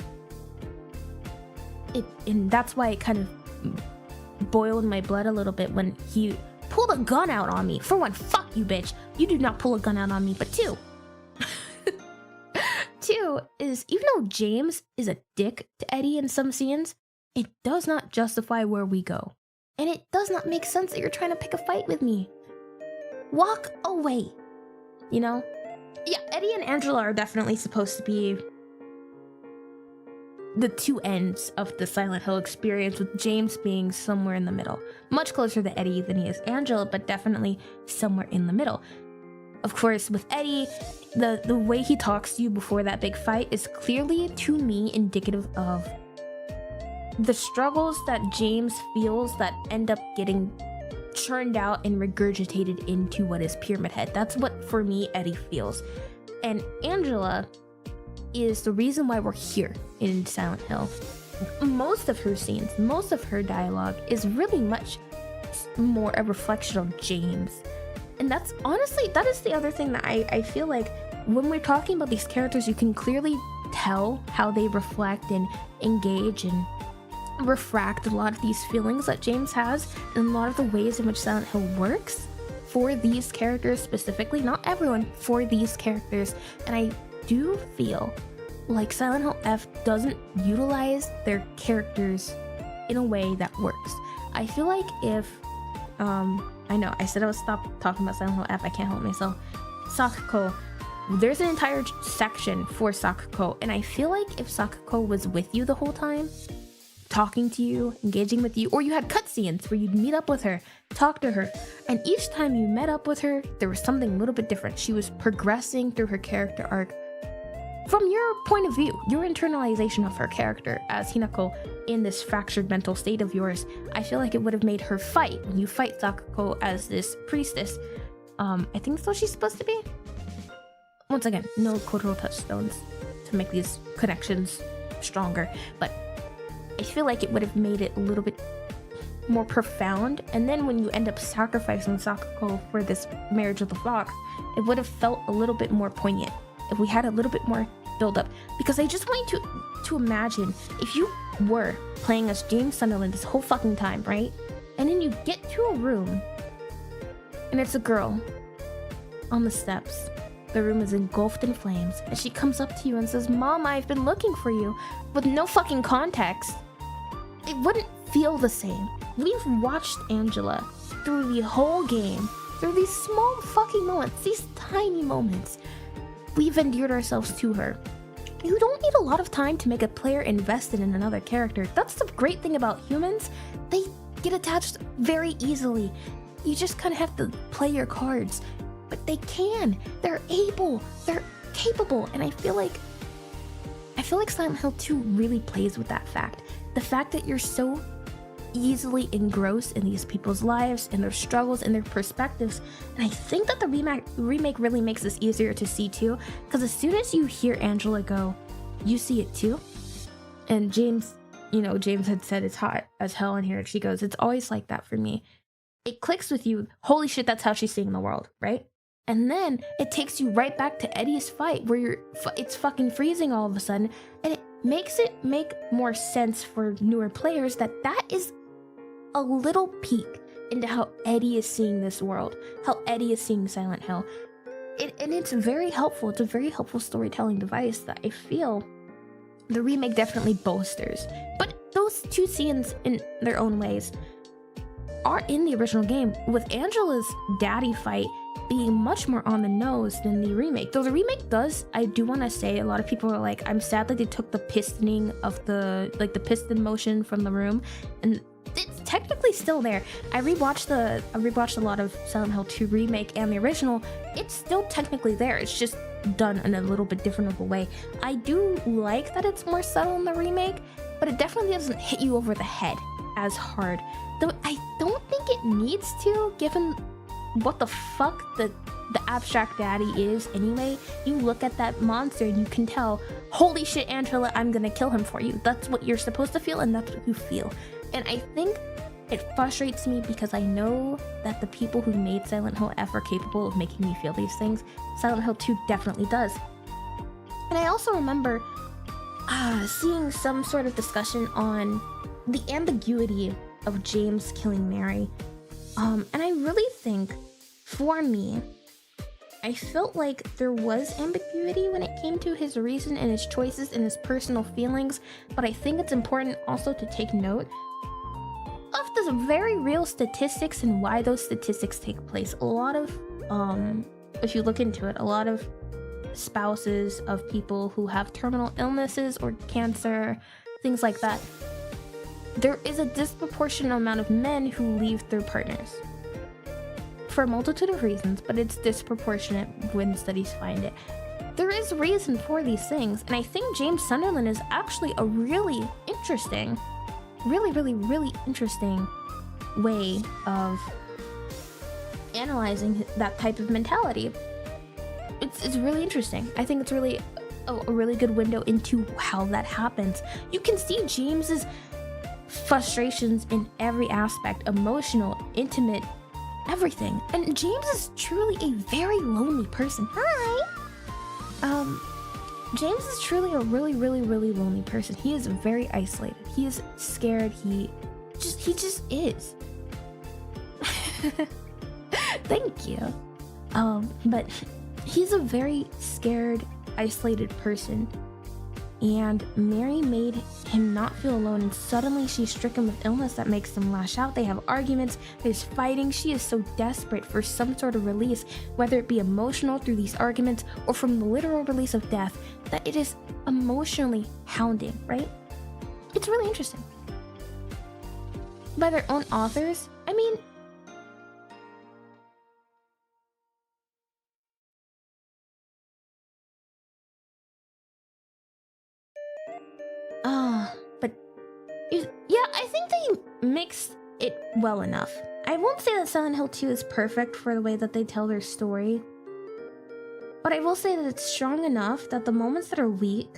And that's why it kind of boiled my blood a little bit when he pulled a gun out on me. For one, fuck you, bitch. You did not pull a gun out on me. But two, is even though James is a dick to Eddie in some scenes, it does not justify where we go. And it does not make sense that you're trying to pick a fight with me. Walk away. You know? Yeah, Eddie and Angela are definitely supposed to be the two ends of the Silent Hill experience, with James being somewhere in the middle. Much closer to Eddie than he is Angela, but definitely somewhere in the middle. Of course, with Eddie, the way he talks to you before that big fight is clearly, to me, indicative of the struggles that James feels that end up getting churned out and regurgitated into what is Pyramid Head. That's what, for me, Eddie feels. And Angela is the reason why we're here in Silent Hill. Most of her scenes, most of her dialogue is really much more a reflection of James. And that's honestly, that is the other thing that I feel like when we're talking about these characters, you can clearly tell how they reflect and engage and refract a lot of these feelings that James has, and a lot of the ways in which Silent Hill works for these characters specifically. Not everyone, for these characters. And I do feel like Silent Hill F doesn't utilize their characters in a way that works. I feel like if I know I said I would stop talking about Silent Hill F, I can't help myself. Sakuko, there's an entire section for Sakuko, and I feel like if Sakuko was with you the whole time, talking to you, engaging with you, or you had cutscenes where you'd meet up with her, talk to her, and each time you met up with her, there was something a little bit different. She was progressing through her character arc from your point of view, your internalization of her character as Hinako in this fractured mental state of yours. I feel like it would have made her fight, when you fight Sakuko as this priestess, I think that's what she's supposed to be. Once again, no cultural touchstones to make these connections stronger, but I feel like it would have made it a little bit more profound. And then when you end up sacrificing Sakuko for this marriage of the fox, it would have felt a little bit more poignant if we had a little bit more build up. Because I just want you to imagine if you were playing as James Sunderland this whole fucking time, right? And then you get to a room and it's a girl on the steps. The room is engulfed in flames, and she comes up to you and says, "Mom, I've been looking for you," with no fucking context. It wouldn't feel the same. We've watched Angela through the whole game, through these small fucking moments, these tiny moments. We've endeared ourselves to her. You don't need a lot of time to make a player invested in another character. That's the great thing about humans. They get attached very easily. You just kind of have to play your cards. But they can. They're able. They're capable. And I feel like Silent Hill 2 really plays with that fact. The fact that you're so easily engrossed in these people's lives and their struggles and their perspectives. And I think that the remake really makes this easier to see too, because as soon as you hear Angela go, you see it too. And James you know, James had said it's hot as hell in here. She goes, it's always like that for me. It clicks with you. Holy shit, that's how she's seeing the world, right? And then it takes you right back to Eddie's fight where it's fucking freezing all of a sudden. And it makes it make more sense for newer players that is a little peek into how Eddie is seeing this world, how Eddie is seeing Silent Hill. And it's very helpful. It's a very helpful storytelling device that I feel the remake definitely bolsters. But those two scenes in their own ways are in the original game, with Angela's daddy fight being much more on the nose than the remake. Though the remake does, I do want to say, a lot of people are like, I'm sad that they took the pistoning of the piston motion from the room, and it's technically still there. I rewatched a lot of Silent Hill 2 remake and the original. It's still technically there. It's just done in a little bit different of a way. I do like that it's more subtle in the remake, but it definitely doesn't hit you over the head as hard. Though I don't think it needs to, given what the fuck the abstract daddy is anyway. You look at that monster and you can tell, holy shit, Angela, I'm gonna kill him for you. That's what you're supposed to feel, and that's what you feel. And I think it frustrates me because I know that the people who made Silent Hill F are capable of making me feel these things. Silent Hill 2 definitely does. And I also remember seeing some sort of discussion on the ambiguity of James killing Mary. And I really think, for me, I felt like there was ambiguity when it came to his reason and his choices and his personal feelings, but I think it's important also to take note of the very real statistics and why those statistics take place. A lot of, if you look into it, a lot of spouses of people who have terminal illnesses or cancer, things like that, there is a disproportionate amount of men who leave their partners. For a multitude of reasons, but it's disproportionate when studies find it. There is reason for these things, and I think James Sunderland is actually a really interesting, really interesting way of analyzing that type of mentality. It's really interesting. I think it's really a really good window into how that happens. You can see James's frustrations in every aspect, emotional, intimate, everything. And James is truly a very lonely person. Hi! James is truly a really lonely person. He is very isolated. He is scared. He just is. Thank you. But he's a very scared, isolated person. And Mary made him not feel alone, and suddenly she's stricken with illness that makes them lash out. They have arguments, there's fighting. She is so desperate for some sort of release, whether it be emotional through these arguments or from the literal release of death, that it is emotionally hounding, right? It's really interesting. By their own authors, I mean, but yeah, I think they mixed it well enough. I won't say that Silent Hill 2 is perfect for the way that they tell their story, but I will say that it's strong enough that the moments that are weak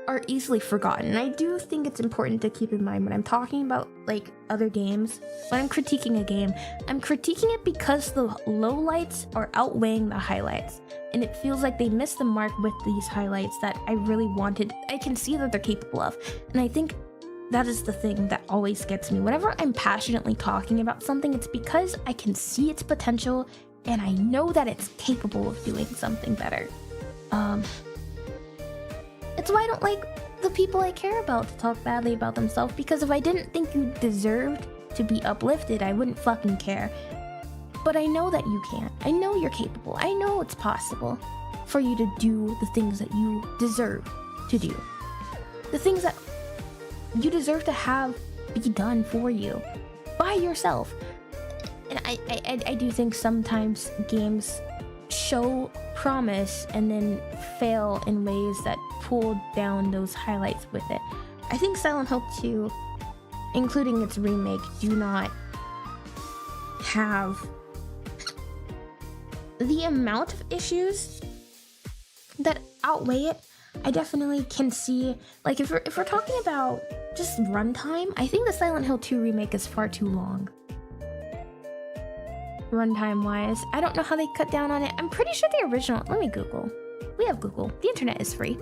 are easily forgotten. And I do think it's important to keep in mind when I'm talking about like other games, when I'm critiquing a game, I'm critiquing it because the lowlights are outweighing the highlights. And it feels like they missed the mark with these highlights that I really wanted. I can see that they're capable of. And I think that is the thing that always gets me. Whenever I'm passionately talking about something, it's because I can see its potential and I know that it's capable of doing something better. It's why I don't like the people I care about to talk badly about themselves, because if I didn't think you deserved to be uplifted, I wouldn't fucking care. But I know that you can. I know you're capable. I know it's possible for you to do the things that you deserve to do. The things that you deserve to have be done for you by yourself. And I do think sometimes games show promise and then fail in ways that pull down those highlights with it. I think Silent Hill 2, including its remake, do not have the amount of issues that outweigh it. I definitely can see, like, if we're talking about just runtime, I think the Silent Hill 2 remake is far too long. Runtime wise, I don't know how they cut down on it. I'm pretty sure the original, let me Google. We have Google. The internet is free.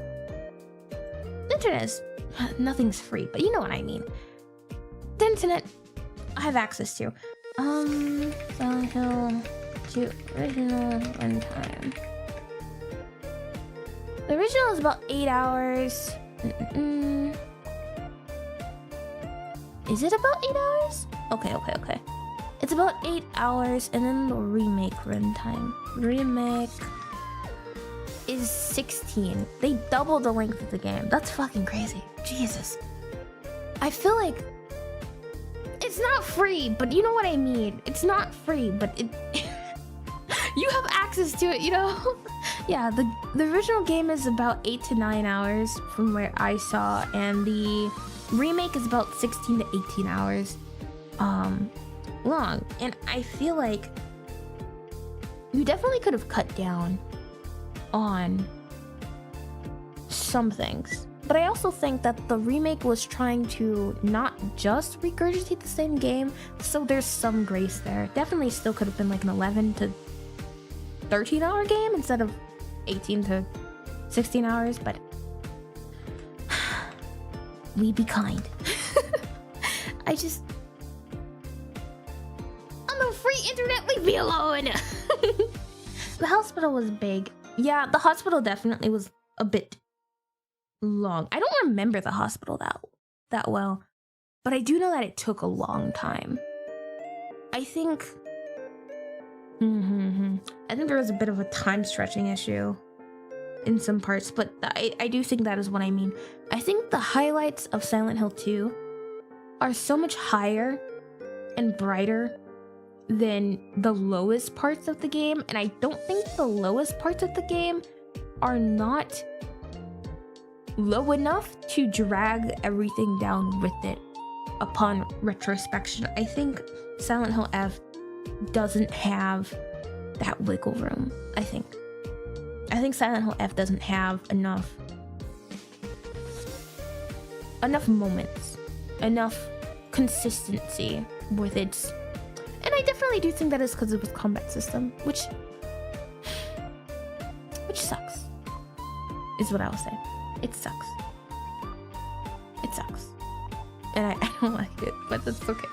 The internet is, nothing's free, but you know what I mean. The internet I have access to. Silent Hill 2 original runtime. The original is about 8 hours. Is it about 8 hours? Okay. It's about 8 hours, and then the remake runtime. Remake is 16. They doubled the length of the game. That's fucking crazy. Jesus. I feel like it's not free, but you know what I mean. It's not free, but it you have access to it, you know? Yeah, the original game is about 8 to 9 hours from where I saw, and the remake is about 16 to 18 hours long. And I feel like you definitely could have cut down on some things. But I also think that the remake was trying to not just regurgitate the same game, so there's some grace there. Definitely still could have been like an 11 to 13 hour game instead of 18 to 16 hours, but we be kind. On the free internet, leave me alone. The hospital was big. Yeah, the hospital definitely was a bit long. I don't remember the hospital that well, but I do know that it took a long time. I think there was a bit of a time stretching issue in some parts, but I do think that is what I mean. I think the highlights of Silent Hill 2 are so much higher and brighter than the lowest parts of the game, and I don't think the lowest parts of the game are not low enough to drag everything down with it upon retrospection. I think Silent Hill F doesn't have that wiggle room. I think Silent Hill F doesn't have enough moments, enough consistency with its, and I definitely do think that is because of its combat system, which sucks, is what I will say. It sucks. And I don't like it, but that's okay.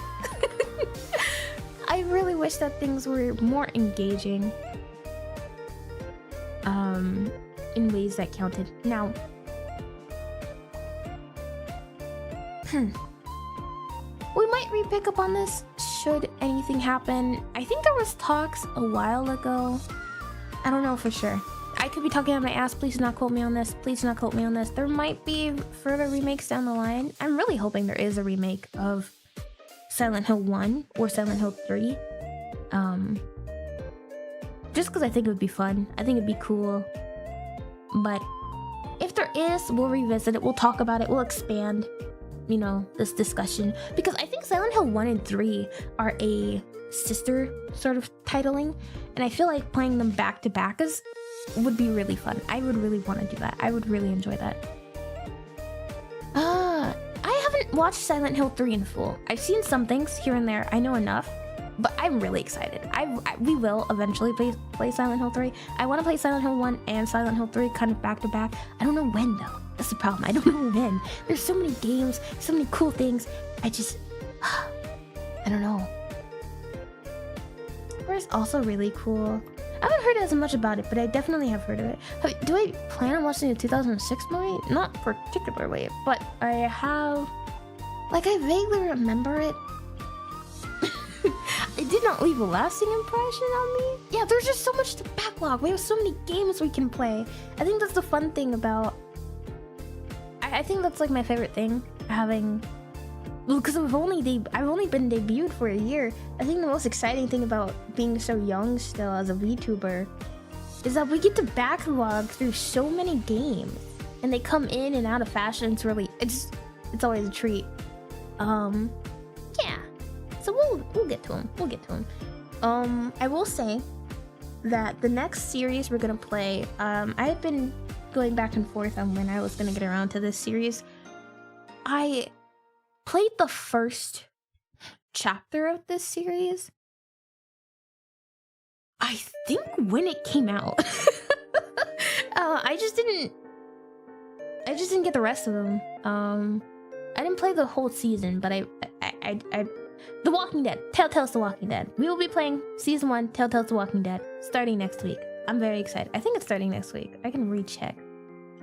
I really wish that things were more engaging in ways that counted. Now, we might re-pick up on this should anything happen. I think there was talks a while ago. I don't know for sure. I could be talking out my ass. Please do not quote me on this. Please do not quote me on this. There might be further remakes down the line. I'm really hoping there is a remake of Silent Hill 1 or Silent Hill 3. Just because I think it would be fun. I think it'd be cool. But if there is, we'll revisit it. We'll talk about it. We'll expand, this discussion. Because I think Silent Hill 1 and 3 are a sister sort of titling. And I feel like playing them back to back would be really fun. I would really want to do that. I would really enjoy that. I haven't watched Silent Hill 3 in full. I've seen some things here and there. I know enough, but I'm really excited. We will eventually play Silent Hill 3. I want to play Silent Hill 1 and Silent Hill 3 kind of back to back. I don't know when though. That's the problem. I don't know when. There's so many games, so many cool things. I don't know. Where's also really cool. I haven't heard as much about it, but I definitely have heard of it. Do I plan on watching the 2006 movie? Not particularly, but I have... I vaguely remember it. It did not leave a lasting impression on me. Yeah, there's just so much to backlog. We have so many games we can play. I think that's the fun thing about... I think that's my favorite thing, having... Because I've only been debuted for a year. I think the most exciting thing about being so young still as a VTuber is that we get to backlog through so many games, and they come in and out of fashion. It's always a treat. Yeah. So we'll get to them. I will say that the next series we're gonna play. I've been going back and forth on when I was gonna get around to this series. I played the first chapter of this series, I think when it came out. I just didn't get the rest of them. I didn't play the whole season, but I The Walking Dead. Telltale's The Walking Dead. We will be playing season 1 Telltale's The Walking Dead starting next week. I'm very excited. I think it's starting next week. I can recheck.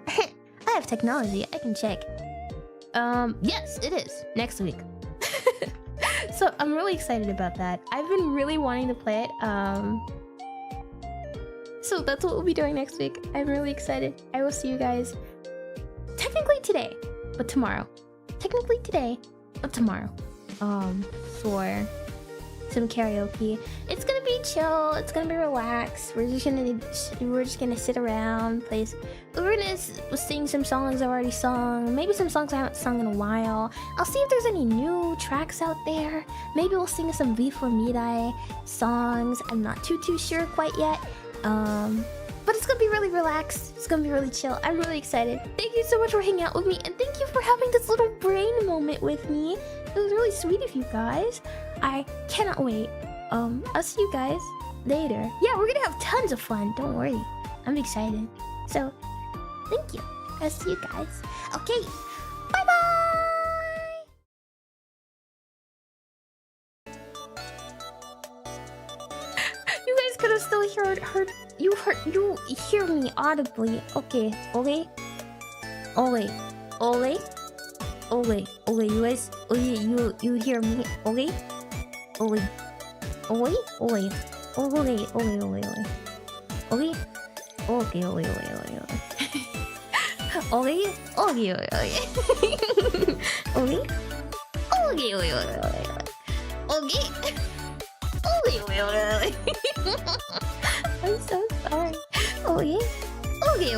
I have technology. I can check. Yes, it is next week. So I'm really excited about that. I've been really wanting to play it. So that's what we'll be doing next week. I'm really excited. I will see you guys technically today, but tomorrow. Technically today, but tomorrow. For some karaoke. It's gonna be chill. It's gonna be relaxed. We're just gonna sit around, we're gonna sing some songs I've already sung. Maybe some songs I haven't sung in a while. I'll see if there's any new tracks out there. Maybe we'll sing some V for Mirai songs. I'm not too sure quite yet. But it's gonna be really relaxed. It's gonna be really chill. I'm really excited. Thank you so much for hanging out with me, and thank you for having this little brain moment with me. It was really sweet of you guys. I cannot wait. I'll see you guys later. Yeah, we're gonna have tons of fun. Don't worry. I'm excited. So, thank you. I'll see you guys. Okay. Bye-bye! You guys could have still heard you hear me audibly. Okay. Ole. You guys, you hear me? Ole. Okay. I'm so sorry. Okay. Okay.